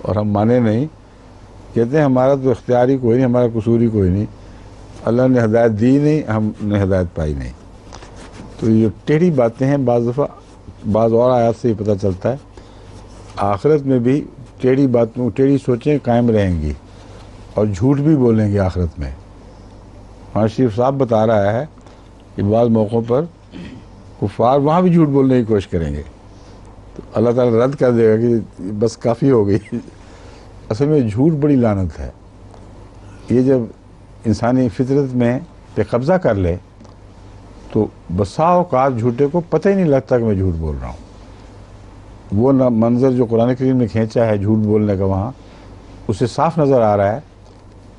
اور ہم مانے نہیں، کہتے ہیں ہمارا تو اختیار ہی کوئی نہیں، ہمارا قصور ہی کوئی نہیں، اللہ نے ہدایت دی نہیں، ہم نے ہدایت پائی نہیں۔ تو یہ ٹیڑھی باتیں ہیں، بعض دفعہ بعض اور آیات سے یہ پتہ چلتا ہے آخرت میں بھی ٹیڑھی باتوں ٹیڑھی سوچیں قائم رہیں گی اور جھوٹ بھی بولیں گے آخرت میں۔ ہمارا شریف صاحب بتا رہا ہے کہ بعض موقعوں پر کفار وہاں بھی جھوٹ بولنے کی کوشش کریں گے، تو اللہ تعالیٰ رد کر دے گا کہ بس کافی ہو گئی۔ اصل میں جھوٹ بڑی لعنت ہے، یہ جب انسانی فطرت میں پہ قبضہ کر لے تو بسا اوقات جھوٹے کو پتہ ہی نہیں لگتا کہ میں جھوٹ بول رہا ہوں۔ وہ منظر جو قرآن کریم نے کھینچا ہے جھوٹ بولنے کا، وہاں اسے صاف نظر آ رہا ہے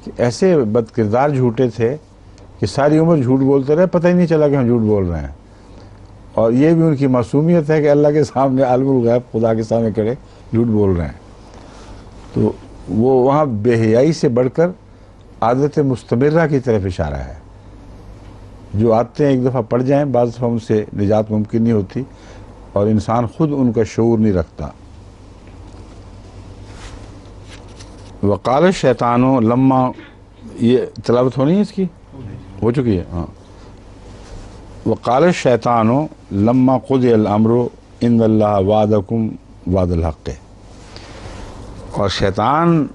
کہ ایسے بد کردار جھوٹے تھے کہ ساری عمر جھوٹ بولتے رہے، پتہ ہی نہیں چلا کہ ہم جھوٹ بول رہے ہیں، اور یہ بھی ان کی معصومیت ہے کہ اللہ کے سامنے عالم الغیب خدا کے سامنے کھڑے جھوٹ بول رہے ہیں۔ تو وہ وہاں بے حیائی سے بڑھ کر عادت مستمرہ کی طرف اشارہ ہے، جو عادتیں ایک دفعہ پڑ جائیں بعض دفعہ ان سے نجات ممکن نہیں ہوتی، اور انسان خود ان کا شعور نہیں رکھتا۔ وقال الشیطان لما، یہ تلاوت ہونی ہے اس کی؟ ہو چکی ہے، ہاں۔ وقال الشیطان لما قضی الامر ان اللہ وعدکم وعد الحق، اور شیطان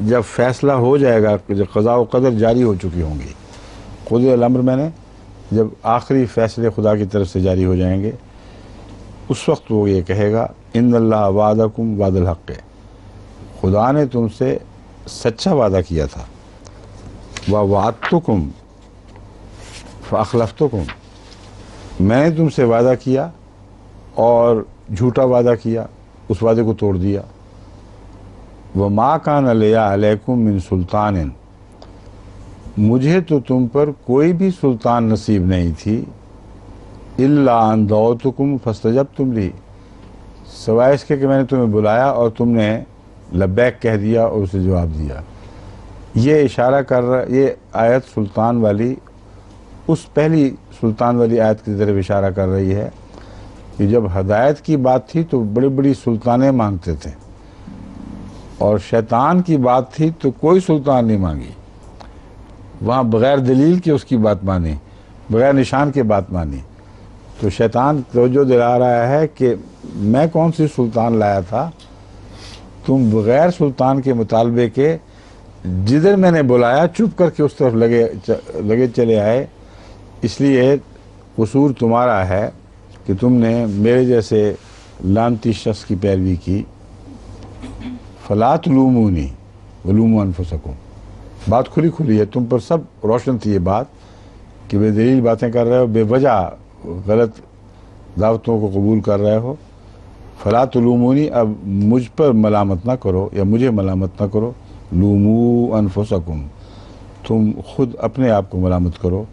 جب فیصلہ ہو جائے گا، جب قضاء و قدر جاری ہو چکی ہوں گی، قضی الامر میں نے جب آخری فیصلے خدا کی طرف سے جاری ہو جائیں گے، اس وقت وہ یہ کہے گا ان اللہ وعدکم وعد الحق، خدا نے تم سے سچا وعدہ کیا تھا، ووعدتکم فاخلفتکم، میں نے تم سے وعدہ کیا اور جھوٹا وعدہ کیا، اس وعدے کو توڑ دیا۔ وما کان لی علیکم من سلطان، مجھے تو تم پر کوئی بھی سلطان نصیب نہیں تھی، الا ان دعوتکم فاستجبتم لی، سوائے اس کے کہ میں نے تمہیں بلایا اور تم نے لبیک کہہ دیا اور اسے جواب دیا۔ یہ اشارہ کر رہا، یہ آیت سلطان والی اس پہلی سلطان والی آیت کی طرف اشارہ کر رہی ہے کہ جب ہدایت کی بات تھی تو بڑی بڑی سلطانیں مانگتے تھے، اور شیطان کی بات تھی تو کوئی سلطان نہیں مانگی، وہاں بغیر دلیل کے اس کی بات مانی، بغیر نشان کے بات مانی۔ تو شیطان توجہ دلا رہا ہے کہ میں کون سی سلطان لایا تھا، تم بغیر سلطان کے مطالبے کے جدھر میں نے بلایا چپ کر کے اس طرف لگے چلے آئے، اس لیے قصور تمہارا ہے کہ تم نے میرے جیسے لعنتی شخص کی پیروی کی۔ فلا تلومونی ولوموا انفسکم، بات کھلی کھلی ہے، تم پر سب روشن تھی یہ بات کہ بے دلیل باتیں کر رہے ہو، بے وجہ غلط دعوتوں کو قبول کر رہے ہو۔ فلا تلومونی، اب مجھ پر ملامت نہ کرو یا مجھے ملامت نہ کرو، لوموا انفسکم، تم خود اپنے آپ کو ملامت کرو۔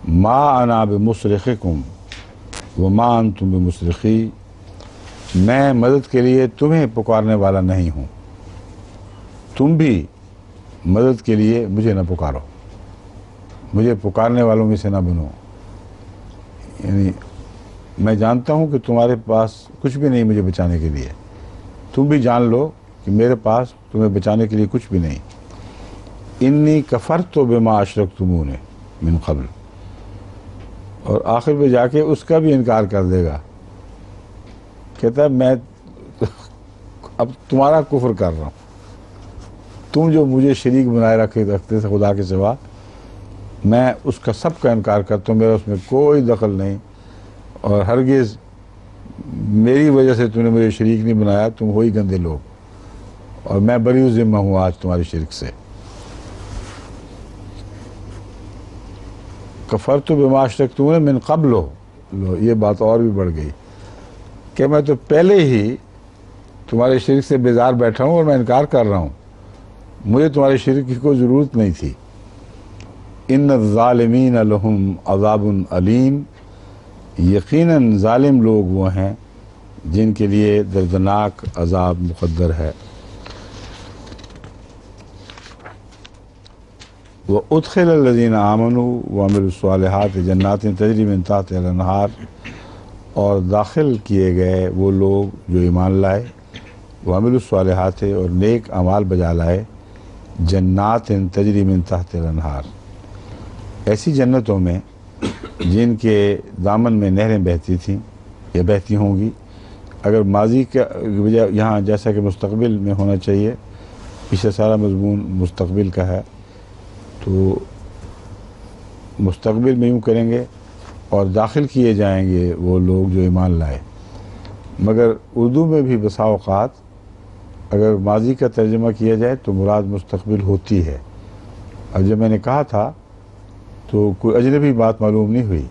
ما انا بمصرخکم وما انتم بمصرخی، میں مدد کے لیے تمہیں پکارنے والا نہیں ہوں، تم بھی مدد کے لیے مجھے نہ پکارو، مجھے پکارنے والوں میں سے نہ بنو۔ یعنی میں جانتا ہوں کہ تمہارے پاس کچھ بھی نہیں مجھے بچانے کے لیے، تم بھی جان لو کہ میرے پاس تمہیں بچانے کے لیے کچھ بھی نہیں۔ انی کفرت بما اشرکتمون من قبل، اور آخر میں جا کے اس کا بھی انکار کر دے گا، کہتا ہے میں اب تمہارا کفر کر رہا ہوں، تم جو مجھے شریک بنائے رکھتے تھے خدا کے سوا، میں اس کا سب کا انکار کرتا ہوں، میرا اس میں کوئی دخل نہیں، اور ہرگز میری وجہ سے تم نے مجھے شریک نہیں بنایا، تم ہو ہی گندے لوگ، اور میں بری ذمہ ہوں آج تمہاری شرک سے۔ کفرت بما اشرکتمون من قبل، لو یہ بات اور بھی بڑھ گئی کہ میں تو پہلے ہی تمہارے شرک سے بیزار بیٹھا ہوں اور میں انکار کر رہا ہوں، مجھے تمہارے شرک کی کوئی ضرورت نہیں تھی۔ ان الظالمین لہم عذاب علیم، یقیناً ظالم لوگ وہ ہیں جن کے لیے دردناک عذاب مقدر ہے۔ وَأُدْخِلَ الَّذِينَ آمَنُوا وَعَمِلُوا الصَّالِحَاتِ جَنَّاتٍ تَجْرِی مِن تَحْتِھا الْأَنْہَارُ، اور داخل کیے گئے وہ لوگ جو ایمان لائے، وَعَمِلُوا الصَّالِحَاتِ اور نیک اعمال بجا لائے، جنات تجری من تحت الانہار، ایسی جنتوں میں جن کے دامن میں نہریں بہتی تھیں یا بہتی ہوں گی۔ اگر ماضی کا وجہ یہاں جیسا کہ مستقبل میں ہونا چاہیے، پیچھے سارا مضمون مستقبل کا ہے، تو مستقبل میں یوں کریں گے اور داخل کیے جائیں گے وہ لوگ جو ایمان لائے۔ مگر اردو میں بھی بسا اوقات اگر ماضی کا ترجمہ کیا جائے تو مراد مستقبل ہوتی ہے۔ اب جب میں نے کہا تھا تو کوئی اجنبی بات معلوم نہیں ہوئی،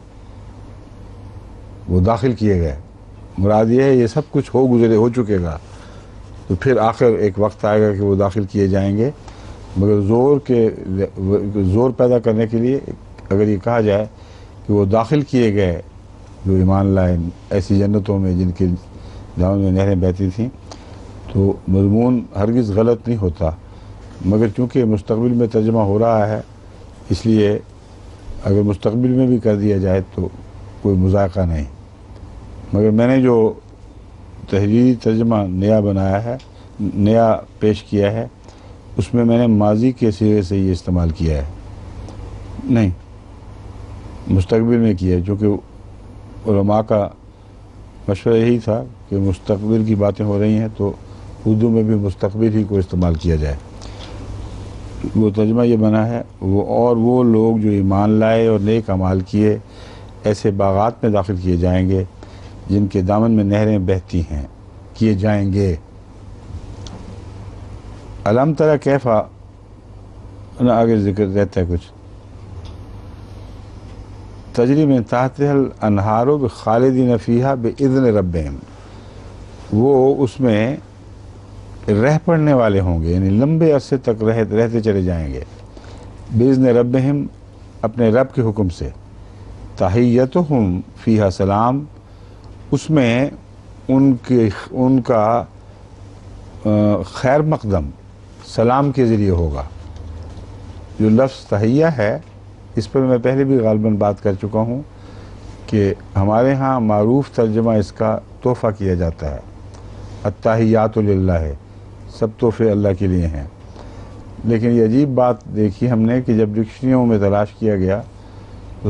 وہ داخل کیے گئے، مراد یہ ہے یہ سب کچھ ہو چکے گا، تو پھر آخر ایک وقت آئے گا کہ وہ داخل کیے جائیں گے۔ مگر زور پیدا کرنے کے لیے اگر یہ کہا جائے کہ وہ داخل کیے گئے جو ایمان لائے ایسی جنتوں میں جن کے دامن میں نہریں بہتی تھیں، تو مضمون ہرگز غلط نہیں ہوتا، مگر چونکہ مستقبل میں ترجمہ ہو رہا ہے اس لیے اگر مستقبل میں بھی کر دیا جائے تو کوئی مذائقہ نہیں۔ مگر میں نے جو تحریری ترجمہ نیا بنایا ہے، نیا پیش کیا ہے، اس میں نے ماضی کے صیغے سے یہ استعمال کیا ہے، نہیں مستقبل میں کیا ہے، چونکہ علماء کا مشورہ یہی تھا کہ مستقبل کی باتیں ہو رہی ہیں تو اردو میں بھی مستقبل ہی کو استعمال کیا جائے۔ وہ ترجمہ یہ بنا ہے، وہ لوگ جو ایمان لائے اور نیک اعمال کیے ایسے باغات میں داخل کیے جائیں گے جن کے دامن میں نہریں بہتی ہیں، کیے جائیں گے۔ الم تری کیف، آگے ذکر رہتا ہے کچھ، تجری من تحتھا الانہار خالدین فیہا باذن ربہم، وہ اس میں رہ پڑنے والے ہوں گے، یعنی لمبے عرصے تک رہتے چلے جائیں گے، باذن ربہم اپنے رب کے حکم سے، تحیتہم فیہا سلام، اس میں ان کا خیر مقدم سلام کے ذریعے ہوگا۔ جو لفظ تحیہ ہے اس پر میں پہلے بھی غالباً بات کر چکا ہوں کہ ہمارے ہاں معروف ترجمہ اس کا تحفہ کیا جاتا ہے، التحیات للہ ہے، سب تحفے اللہ کے لیے ہیں۔ لیکن یہ عجیب بات دیکھی ہم نے کہ جب ڈکشنریوں میں تلاش کیا گیا تو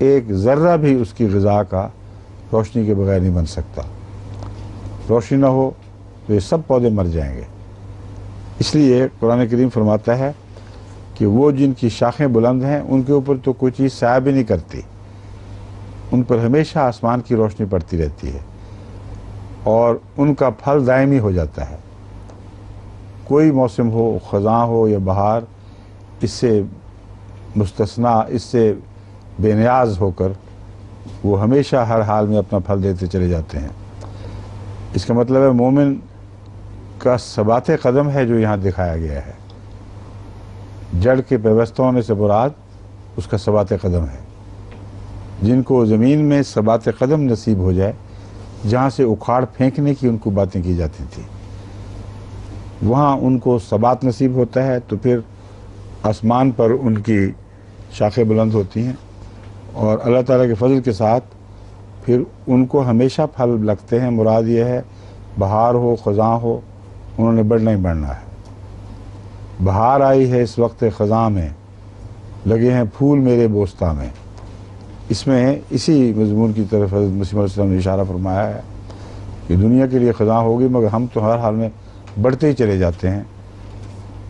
ایک ذرہ بھی اس کی غذا کا روشنی کے بغیر نہیں بن سکتا. روشنی نہ ہو تو یہ سب پودے مر جائیں گے. اس لیے قرآن کریم فرماتا ہے کہ وہ جن کی شاخیں بلند ہیں ان کے اوپر تو کوئی چیز سایہ بھی نہیں کرتی، ان پر ہمیشہ آسمان کی روشنی پڑتی رہتی ہے اور ان کا پھل دائمی ہو جاتا ہے. کوئی موسم ہو، خزاں ہو یا بہار، اس سے مستثنا، اس سے بے نیاز ہو کر وہ ہمیشہ ہر حال میں اپنا پھل دیتے چلے جاتے ہیں. اس کا مطلب ہے مومن کا ثبات قدم ہے جو یہاں دکھایا گیا ہے. جڑ کے پیوستہ ہونے سے مراد اس کا ثبات قدم ہے. جن کو زمین میں ثبات قدم نصیب ہو جائے، جہاں سے اکھاڑ پھینکنے کی ان کو باتیں کی جاتی تھیں، وہاں ان کو ثبات نصیب ہوتا ہے، تو پھر آسمان پر ان کی شاخیں بلند ہوتی ہیں اور اللہ تعالیٰ کے فضل کے ساتھ پھر ان کو ہمیشہ پھل لگتے ہیں. مراد یہ ہے بہار ہو، خزاں ہو، انہوں نے بڑھنا ہی بڑھنا ہے. بہار آئی ہے اس وقت خزاں میں، لگے ہیں پھول میرے بوستاں میں. اس میں اسی مضمون کی طرف حضرت مسیح علیہ السلام نے اشارہ فرمایا ہے کہ دنیا کے لیے خزاں ہوگی، مگر ہم تو ہر حال میں بڑھتے ہی چلے جاتے ہیں.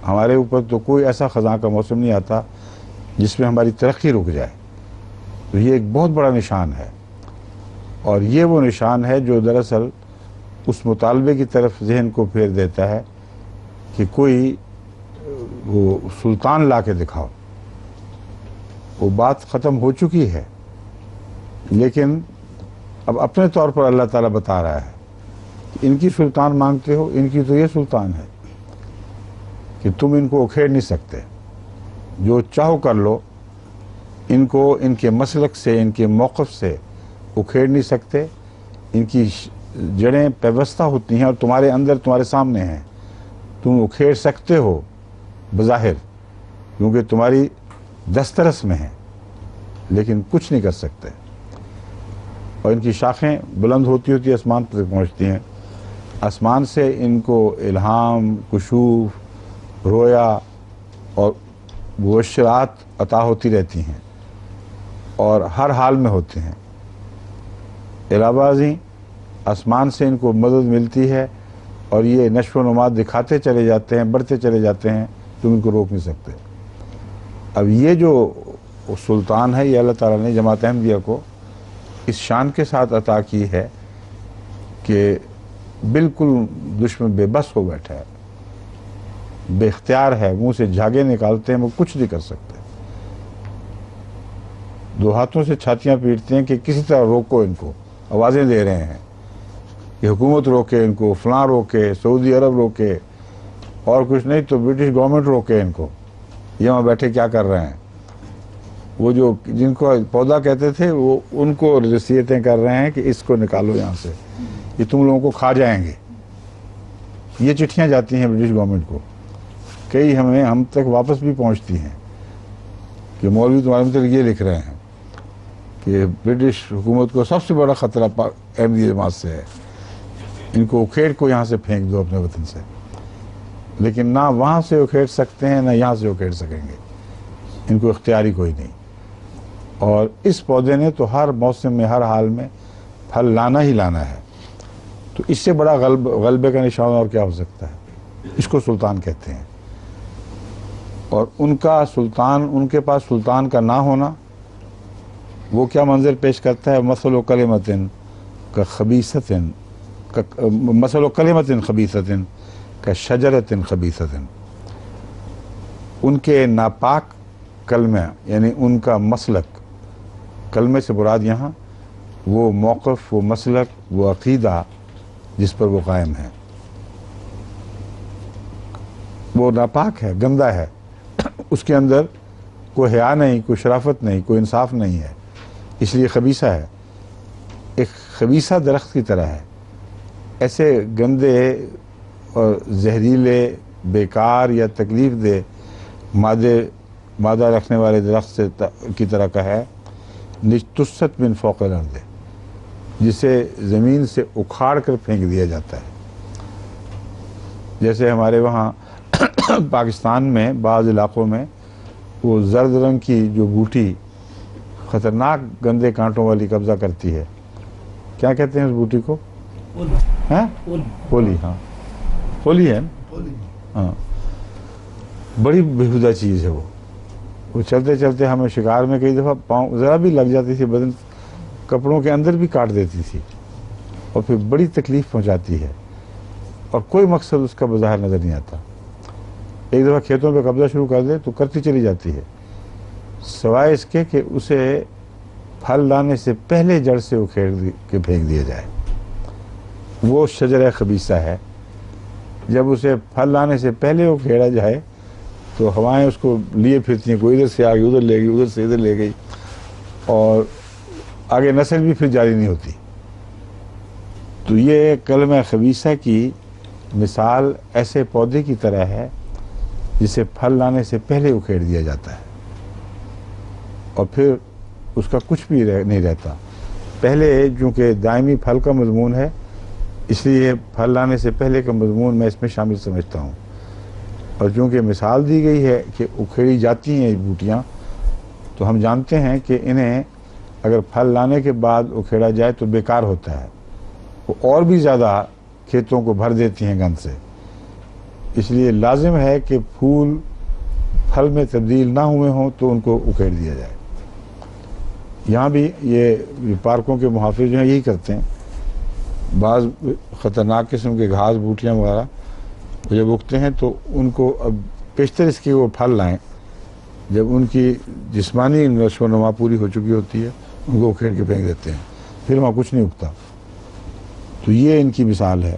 ہمارے اوپر تو کوئی ایسا خزاں کا موسم نہیں آتا جس میں ہماری ترقی رک جائے. تو یہ ایک بہت بڑا نشان ہے، اور یہ وہ نشان ہے جو دراصل اس مطالبے کی طرف ذہن کو پھیر دیتا ہے کہ کوئی وہ سلطان لا کے دکھاؤ. وہ بات ختم ہو چکی ہے، لیکن اب اپنے طور پر اللہ تعالیٰ بتا رہا ہے کہ ان کی سلطان مانگتے ہو، ان کی تو یہ سلطان ہے کہ تم ان کو اکھیڑ نہیں سکتے. جو چاہو کر لو، ان کو ان کے مسلک سے، ان کے موقف سے اکھیڑ نہیں سکتے. ان کی جڑیں پیوستہ ہوتی ہیں اور تمہارے اندر، تمہارے سامنے ہیں. تم اکھیڑ سکتے ہو بظاہر، کیونکہ تمہاری دسترس میں ہیں، لیکن کچھ نہیں کر سکتے. اور ان کی شاخیں بلند ہوتی ہوتی آسمان تک پہنچتی ہیں. آسمان سے ان کو الہام، کشوف، رویا اور مبشرات عطا ہوتی رہتی ہیں اور ہر حال میں ہوتے ہیں. علاوہ ازیں آسمان سے ان کو مدد ملتی ہے اور یہ نشو و نما دکھاتے چلے جاتے ہیں، بڑھتے چلے جاتے ہیں. تم ان کو روک نہیں سکتے. اب یہ جو سلطان ہے، یہ اللہ تعالیٰ نے جماعت احمدیہ کو اس شان کے ساتھ عطا کی ہے کہ بالکل دشمن بے بس ہو بیٹھا ہے، بے اختیار ہے، منہ سے جھاگے نکالتے ہیں، وہ کچھ نہیں کر سکتے. دو ہاتھوں سے چھاتیاں پیٹتے ہیں کہ کسی طرح روکو ان کو. آوازیں دے رہے ہیں کہ حکومت روکے ان کو، فلاں روکے، سعودی عرب روکے، اور کچھ نہیں تو برٹش گورنمنٹ روکے ان کو. یہ وہاں بیٹھے کیا کر رہے ہیں؟ وہ جو جن کو پودا کہتے تھے، وہ ان کو نصیحتیں کر رہے ہیں کہ اس کو نکالو یہاں سے، یہ تم لوگوں کو کھا جائیں گے. یہ چٹھیاں جاتی ہیں برٹش گورنمنٹ کو، کئی ہم تک واپس بھی پہنچتی ہیں کہ مولوی تمہارے متعلق یہ لکھ رہے ہیں کہ برٹش حکومت کو سب سے بڑا خطرہ احمدی جماعت سے ہے، ان کو اکھیڑ کو یہاں سے پھینک دو اپنے وطن سے. لیکن نہ وہاں سے اکھیڑ سکتے ہیں، نہ یہاں سے اکھیڑ سکیں گے. ان کو اختیاری کوئی نہیں. اور اس پودے نے تو ہر موسم میں، ہر حال میں پھل لانا ہی لانا ہے. تو اس سے بڑا غلبے کا نشان اور کیا ہو سکتا ہے؟ اس کو سلطان کہتے ہیں. اور ان کا سلطان، ان کے پاس سلطان کا نہ ہونا، وہ کیا منظر پیش کرتا ہے؟ مثل کلمۃ کخبیثۃ، مثل کلمۃ خبیثۃ کشجرۃ خبیثۃ. ان کے ناپاک کلمہ، یعنی ان کا مسلک، کلمے سے مراد یہاں وہ موقف، وہ مسلک، وہ عقیدہ جس پر وہ قائم ہے، وہ ناپاک ہے، گندہ ہے. اس کے اندر کوئی حیا نہیں، کوئی شرافت نہیں، کوئی انصاف نہیں ہے، اس لیے خبیثہ ہے. ایک خبیثہ درخت کی طرح ہے. ایسے گندے اور زہریلے، بیکار یا تکلیف دہ مادہ رکھنے والے درخت سے کی طرح کا ہے. نجتثت من فوق الارض، جسے زمین سے اکھاڑ کر پھینک دیا جاتا ہے. جیسے ہمارے وہاں پاکستان میں بعض علاقوں میں وہ زرد رنگ کی جو بوٹی خطرناک گندے کانٹوں والی قبضہ کرتی ہے. کیا کہتے ہیں اس بوٹی کو؟ پولی. ہاں پولی ہے نا. ہاں بڑی بےہودہ چیز ہے وہ چلتے چلتے ہمیں شکار میں کئی دفعہ پاؤں ذرا بھی لگ جاتی تھی، بدن کپڑوں کے اندر بھی کاٹ دیتی تھی اور پھر بڑی تکلیف پہنچاتی ہے اور کوئی مقصد اس کا بظاہر نظر نہیں آتا. ایک دفعہ کھیتوں پہ قبضہ شروع کر دے تو کرتی چلی جاتی ہے، سوائے اس کے کہ اسے پھل لانے سے پہلے جڑ سے اکھیڑ کے پھینک دیا جائے. وہ شجرہ خبیثہ ہے. جب اسے پھل لانے سے پہلے اکھیڑا جائے تو ہوائیں اس کو لیے پھرتی ہیں، کوئی ادھر سے آگئی ادھر لے گئی، ادھر سے ادھر لے گئی، اور آگے نسل بھی پھر جاری نہیں ہوتی. تو یہ کلمہ خبیثہ کی مثال ایسے پودے کی طرح ہے جسے پھل لانے سے پہلے اکھیڑ دیا جاتا ہے اور پھر اس کا کچھ بھی نہیں رہتا. پہلے چونکہ دائمی پھل کا مضمون ہے، اس لیے پھل لانے سے پہلے کا مضمون میں اس میں شامل سمجھتا ہوں. اور چونکہ مثال دی گئی ہے کہ اکھیڑی جاتی ہیں یہ بوٹیاں، تو ہم جانتے ہیں کہ انہیں اگر پھل لانے کے بعد اکھیڑا جائے تو بیکار ہوتا ہے، وہ اور بھی زیادہ کھیتوں کو بھر دیتی ہیں گند سے. اس لیے لازم ہے کہ پھول پھل میں تبدیل نہ ہوئے ہوں تو ان کو اکھیڑ دیا جائے. یہاں بھی یہ پارکوں کے محافظ جو ہیں یہی کرتے ہیں. بعض خطرناک قسم کے گھاس بوٹیاں وغیرہ جب اگتے ہیں تو ان کو اب پیشتر اس کی وہ پھل لائیں، جب ان کی جسمانی نشو و نما پوری ہو چکی ہوتی ہے ان کو اکھیڑ کے پھینک دیتے ہیں، پھر وہاں کچھ نہیں اگتا. تو یہ ان کی مثال ہے.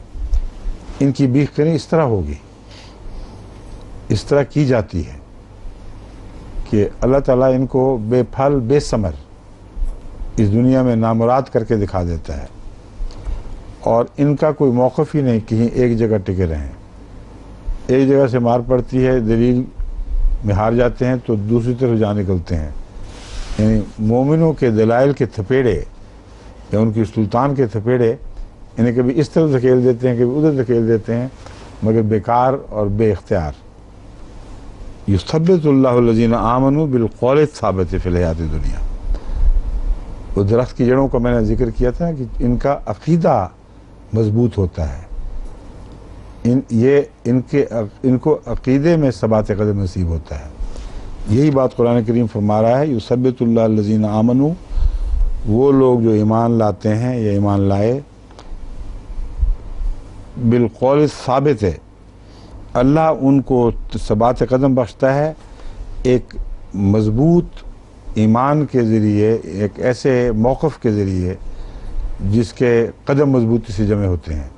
ان کی بیخ کریں اس طرح ہوگی، اس طرح کی جاتی ہے کہ اللہ تعالیٰ ان کو بے پھل بے ثمر اس دنیا میں نامراد کر کے دکھا دیتا ہے، اور ان کا کوئی موقف ہی نہیں کہیں ایک جگہ ٹکے رہیں. ایک جگہ سے مار پڑتی ہے، دلیل میں ہار جاتے ہیں تو دوسری طرف جا نکلتے ہیں. یعنی مومنوں کے دلائل کے تھپیڑے یا ان کی سلطان کے تھپیڑے انہیں کبھی اس طرف دھکیل دیتے ہیں کبھی ادھر دھکیل دیتے ہیں، مگر بیکار اور بے اختیار. یثبت اللہ الذین آمنوا بالقول الثابت فی الحیات الدنیا. وہ درخت کی جڑوں کا میں نے ذکر کیا تھا کہ ان کا عقیدہ مضبوط ہوتا ہے. ان کو عقیدے میں ثبات قدم نصیب ہوتا ہے. یہی بات قرآن کریم فرما رہا ہے، یثبت اللہ الذین آمنوا، وہ لوگ جو ایمان لاتے ہیں یا ایمان لائے، بالقول ثابت ہے، اللہ ان کو ثبات قدم بخشتا ہے ایک مضبوط ایمان کے ذریعے، ایک ایسے موقف کے ذریعے جس کے قدم مضبوطی سے جمع ہوتے ہیں،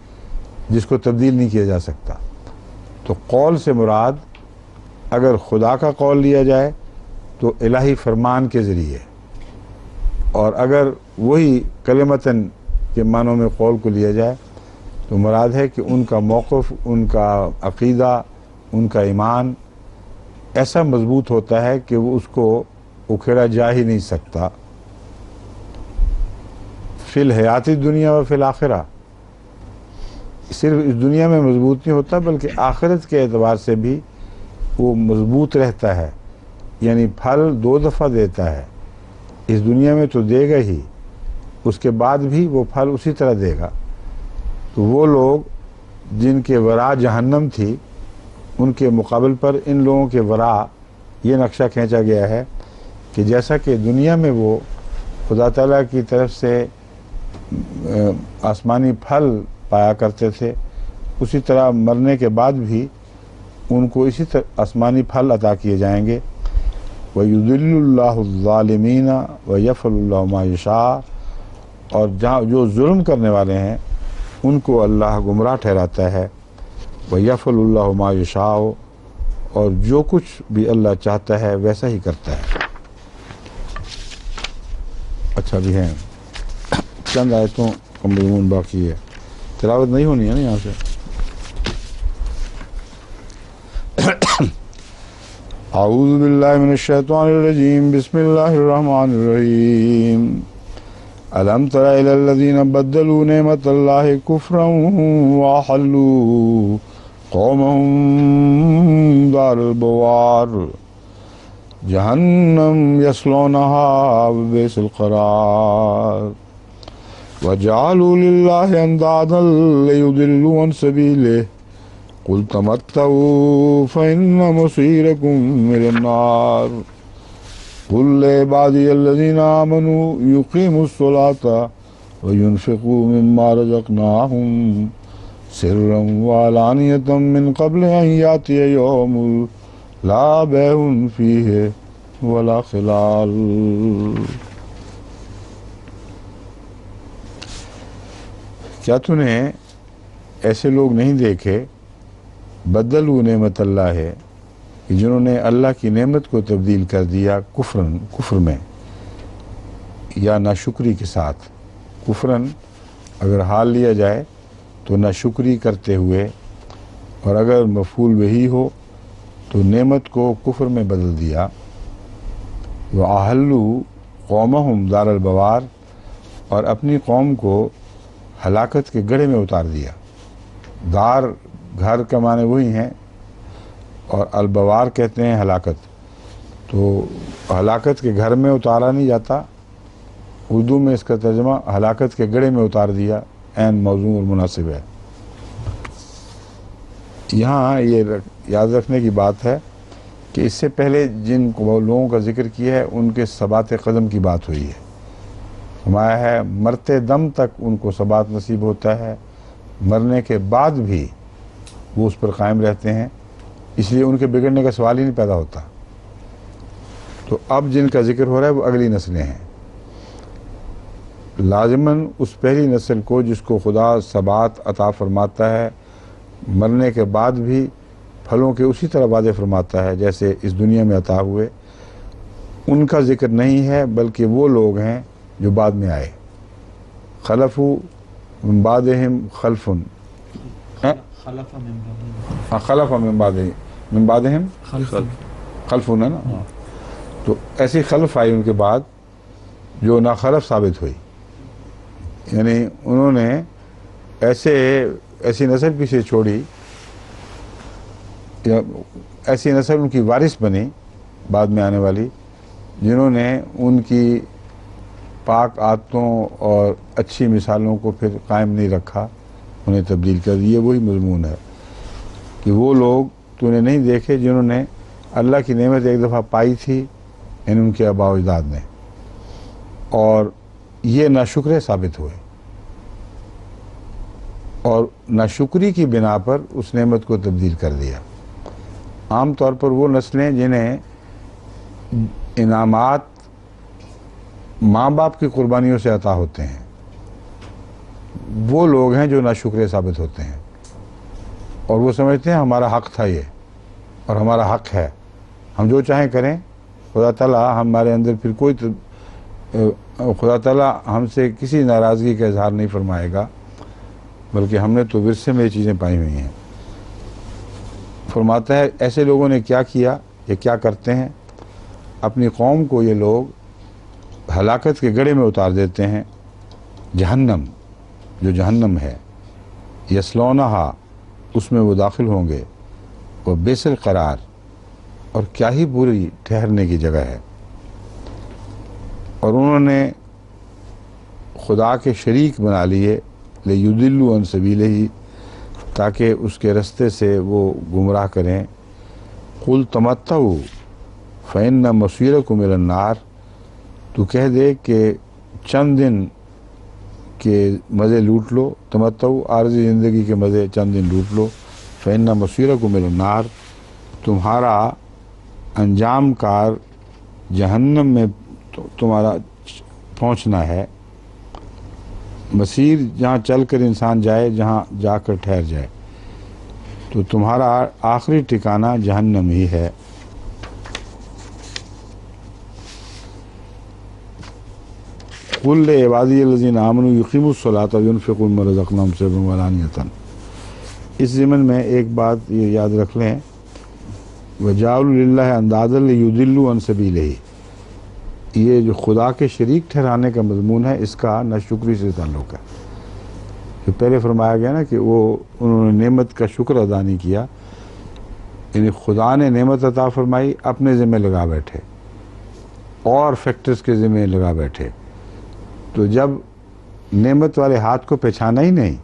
جس کو تبدیل نہیں کیا جا سکتا. تو قول سے مراد اگر خدا کا قول لیا جائے تو الہی فرمان کے ذریعے، اور اگر وہی کلمتاً کے معنوں میں قول کو لیا جائے تو مراد ہے کہ ان کا موقف، ان کا عقیدہ، ان کا ایمان ایسا مضبوط ہوتا ہے کہ وہ اس کو اکھیڑا جا ہی نہیں سکتا. فی الحیات دنیا و فی الآخرہ، صرف اس دنیا میں مضبوط نہیں ہوتا بلکہ آخرت کے اعتبار سے بھی وہ مضبوط رہتا ہے. یعنی پھل 2 دفعہ دیتا ہے، اس دنیا میں تو دے گا ہی، اس کے بعد بھی وہ پھل اسی طرح دے گا. تو وہ لوگ جن کے ورا جہنم تھی، ان کے مقابل پر ان لوگوں کے ورا یہ نقشہ کھینچا گیا ہے کہ جیسا کہ دنیا میں وہ خدا تعالیٰ کی طرف سے آسمانی پھل پایا کرتے تھے، اسی طرح مرنے کے بعد بھی ان کو اسی طرح آسمانی پھل عطا کیے جائیں گے. وَيُضِلُّ اللَّهُ الظَّالِمِينَ وَيَفْعَلُ اللَّهُ مَا يَشَاءُ. اور جہاں جو ظلم کرنے والے ہیں ان کو اللہ گمراہ ٹھہراتا ہے. وَيَفْعَلُ اللَّهُ مَا يَشَاءُ. اور جو کچھ بھی اللہ چاہتا ہے ویسا ہی کرتا ہے. اچھا بھی ہے، چند آیتوں کا مضمون باقی ہے، تلاوت نہیں ہونی ہے نا یہاں سے. اعوذ باللہ من الشیطان الرجیم، بسم اللہ الرحمن الرحیم. الم تر الی الذین بدلوا نعمت اللہ کفرا واحلوا قومهم دار البوار. جہنم یصلونہا وبئس القرار وجعلوا للہ اندادا لیضلوا عن سبیلہ قل تمتعوا فإن مصيركم إلى النار قل لعبادي الذين آمنوا يقيموا الصلاة وينفقوا مما رزقناهم سرا وعلانية من قبل أن يأتي يوم لا بيع فيه ولا خلال. کیا تو نے ایسے لوگ نہیں دیکھے بدلوا نعمت اللہ ہے کہ جنہوں نے اللہ کی نعمت کو تبدیل کر دیا کفر میں یا ناشکری کے ساتھ. کفرن اگر حال لیا جائے تو ناشکری کرتے ہوئے، اور اگر مفعول بہی ہو تو نعمت کو کفر میں بدل دیا. وَأَحَلُّوا قَوْمَهُمْ دَارَ الْبَوَارِ، اور اپنی قوم کو ہلاکت کے گڑھے میں اتار دیا. دار گھر کا معنی وہی ہیں، اور البوار کہتے ہیں ہلاکت. تو ہلاکت کے گھر میں اتارا نہیں جاتا، اردو میں اس کا ترجمہ ہلاکت کے گڑھے میں اتار دیا عین موضوع اور مناسب ہے. یہاں یہ یاد رکھنے کی بات ہے کہ اس سے پہلے جن لوگوں کا ذکر کیا ہے ان کے ثبات قدم کی بات ہوئی ہے. فرمایا ہے مرتے دم تک ان کو ثبات نصیب ہوتا ہے، مرنے کے بعد بھی وہ اس پر قائم رہتے ہیں، اس لیے ان کے بگڑنے کا سوال ہی نہیں پیدا ہوتا. تو اب جن کا ذکر ہو رہا ہے وہ اگلی نسلیں ہیں. لازماً اس پہلی نسل کو جس کو خدا ثبات عطا فرماتا ہے، مرنے کے بعد بھی پھلوں کے اسی طرح وعدے فرماتا ہے جیسے اس دنیا میں عطا ہوئے، ان کا ذکر نہیں ہے، بلکہ وہ لوگ ہیں جو بعد میں آئے. خلفوا من بعدہم خلف من بعدہم خلف ہے نا. تو ایسی خلف آئی ان کے بعد جو ناخلف ثابت ہوئی، یعنی انہوں نے ایسی نسل پیچھے چھوڑی، یا ایسی نسل ان کی وارث بنی بعد میں آنے والی، جنہوں نے ان کی پاک عادتوں اور اچھی مثالوں کو پھر قائم نہیں رکھا، انہیں تبدیل کر دیے. وہی مضمون ہے کہ وہ لوگ تو نے نہیں دیکھے جنہوں نے اللہ کی نعمت ایک دفعہ پائی تھی، یعنی ان کے آباء و اجداد نے، اور یہ ناشکرے ثابت ہوئے، اور ناشکری کی بنا پر اس نعمت کو تبدیل کر دیا. عام طور پر وہ نسلیں جنہیں انعامات ماں باپ کی قربانیوں سے عطا ہوتے ہیں، وہ لوگ ہیں جو ناشکرے ثابت ہوتے ہیں، اور وہ سمجھتے ہیں ہمارا حق تھا یہ، اور ہمارا حق ہے، ہم جو چاہیں کریں. خدا تعالیٰ ہمارے اندر پھر خدا تعالیٰ ہم سے کسی ناراضگی کا اظہار نہیں فرمائے گا، بلکہ ہم نے تو ورثے میں یہ چیزیں پائی ہوئی ہیں. فرماتا ہے ایسے لوگوں نے کیا کیا، یہ کیا کرتے ہیں، اپنی قوم کو یہ لوگ ہلاکت کے گڑھے میں اتار دیتے ہیں. جہنم، جو جہنم ہے، یصلونہا، اس میں وہ داخل ہوں گے. وہ بئس القرار، اور کیا ہی بری ٹھہرنے کی جگہ ہے. اور انہوں نے خدا کے شریک بنا لیے، لیضلوا عن سبیلہ، تاکہ اس کے رستے سے وہ گمراہ کریں. قل تمتعوا فإن مصیرکم إلی النار، تو کہہ دے کہ چند دن کے مزے لوٹ لو، تمتعوا عارضی زندگی کے مزے چند دن لوٹ لو. فإن مصیرکم إلی النار، تمہارا انجام کار جہنم میں تمہارا پہنچنا ہے. مسیر جہاں چل کر انسان جائے، جہاں جا کر ٹھہر جائے، تو تمہارا آخری ٹھکانہ جہنم ہی ہے. قل لعبادی الذین آمنوا یقیموا الصلاۃ وینفقوا مما رزقناہم سرا وعلانیۃ. اس ضمن میں ایک بات یہ یاد رکھ لیں، وجعلوا للہ اندادا لیضلوا عن سبیلہ. یہ جو خدا کے شریک ٹھہرانے کا مضمون ہے، اس کا ناشکری سے تعلق ہے. جو پہلے فرمایا گیا نا کہ انہوں نے نعمت کا شکر ادا نہیں کیا، یعنی خدا نے نعمت عطا فرمائی، اپنے ذمہ لگا بیٹھے. اور فیکٹرز کے ذمہ لگا بیٹھے. تو جب نعمت والے ہاتھ کو پہچانا ہی نہیں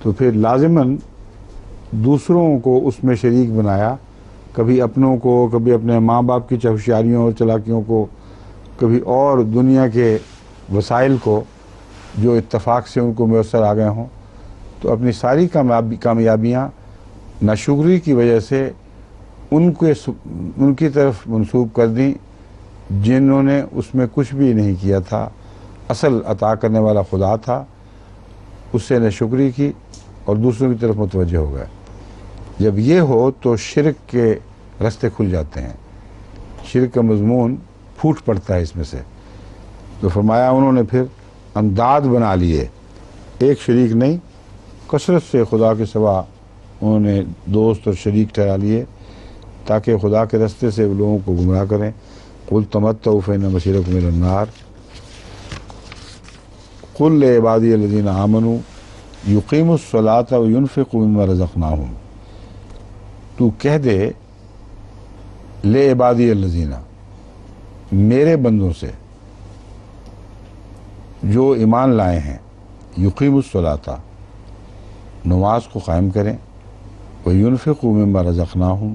تو پھر لازماً دوسروں کو اس میں شریک بنایا، کبھی اپنوں کو، کبھی اپنے ماں باپ کی ہوشیاریوں اور چالاکیوں کو، کبھی اور دنیا کے وسائل کو جو اتفاق سے ان کو میسر آ گئے ہوں. تو اپنی ساری کامیابیاں ناشکری کی وجہ سے ان کی طرف منسوب کر دیں جنہوں نے اس میں کچھ بھی نہیں کیا تھا. اصل عطا کرنے والا خدا تھا، اس سے ناشکری کی اور دوسروں کی طرف متوجہ ہو گئے. جب یہ ہو تو شرک کے رستے کھل جاتے ہیں، شرک کا مضمون پھوٹ پڑتا ہے اس میں سے. تو فرمایا انہوں نے پھر انداد بنا لیے، ایک شریک نہیں، کثرت سے خدا کے سوا انہوں نے دوست اور شریک ٹھہرا لیے تاکہ خدا کے رستے سے لوگوں کو گمراہ کریں. قل تمتعوا فإن مصيركم إلى النار قل لعبادي الذين آمنوا يقيموا الصلاة وينفقوا مما رزقناهم. تو کہہ دے لعبادی الذین، میرے بندوں سے جو ایمان لائے ہیں، یقیموا الصلاۃ، نماز کو قائم کریں، وینفقوا مما رزقناہم،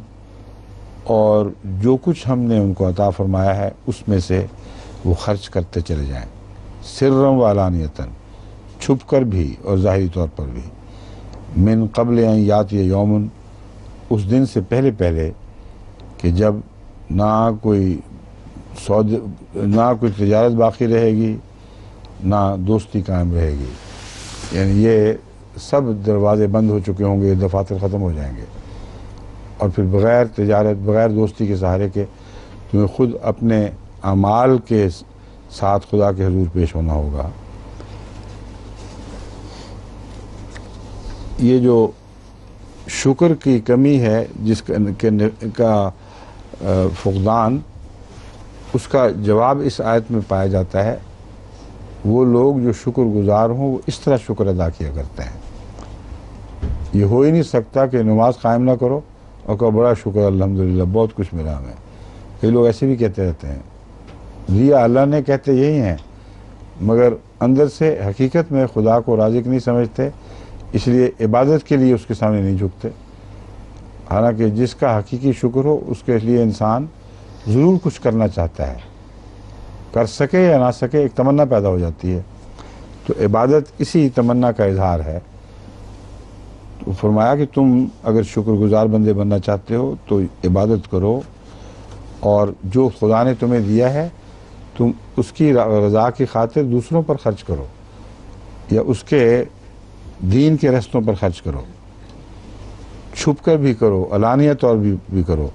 اور جو کچھ ہم نے ان کو عطا فرمایا ہے اس میں سے وہ خرچ کرتے چلے جائیں، سرًا وعلانیۃً، چھپ کر بھی اور ظاہری طور پر بھی. من قبل ان یاتی یوم، اس دن سے پہلے کہ جب نہ کوئی تجارت باقی رہے گی، نہ دوستی قائم رہے گی. یعنی یہ سب دروازے بند ہو چکے ہوں گے، دفاتر ختم ہو جائیں گے، اور پھر بغیر تجارت، بغیر دوستی کے سہارے کے تمہیں خود اپنے اعمال کے ساتھ خدا کے حضور پیش ہونا ہوگا. یہ جو شکر کی کمی ہے، جس کا فقدان، اس کا جواب اس آیت میں پایا جاتا ہے. وہ لوگ جو شکر گزار ہوں وہ اس طرح شکر ادا کیا کرتے ہیں. یہ ہو ہی نہیں سکتا کہ نماز قائم نہ کرو اور کہو بڑا شکر الحمدللہ بہت کچھ ملا ہمیں. کئی لوگ ایسے بھی کہتے رہتے ہیں. ریا اللہ نے کہتے یہی ہیں، مگر اندر سے حقیقت میں خدا کو رازق نہیں سمجھتے، اس لیے عبادت کے لیے اس کے سامنے نہیں جھکتے. حالانکہ جس کا حقیقی شکر ہو اس کے لیے انسان ضرور کچھ کرنا چاہتا ہے، کر سکے یا نہ سکے ایک تمنا پیدا ہو جاتی ہے. تو عبادت اسی تمنا کا اظہار ہے. تو فرمایا کہ تم اگر شکر گزار بندے بننا چاہتے ہو تو عبادت کرو، اور جو خدا نے تمہیں دیا ہے تم اس کی رضا کی خاطر دوسروں پر خرچ کرو یا اس کے دین کے رستوں پر خرچ کرو. چھپ کر بھی کرو، علانیہ طور بھی کرو،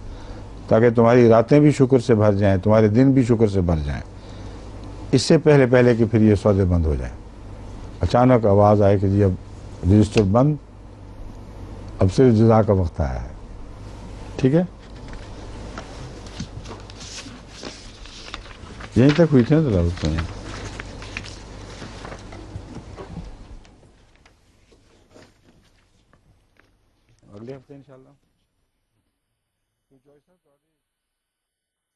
تاکہ تمہاری راتیں بھی شکر سے بھر جائیں، تمہارے دن بھی شکر سے بھر جائیں. اس سے پہلے کہ پھر یہ سودے بند ہو جائیں. اچانک آواز آئے کہ جی اب رجسٹر بند، اب صرف جزا کا وقت آیا ہے. ٹھیک ہے، یہیں تک ہوئی تھی نا تلاوت میں. اگلے ہفتے انشاءاللہ.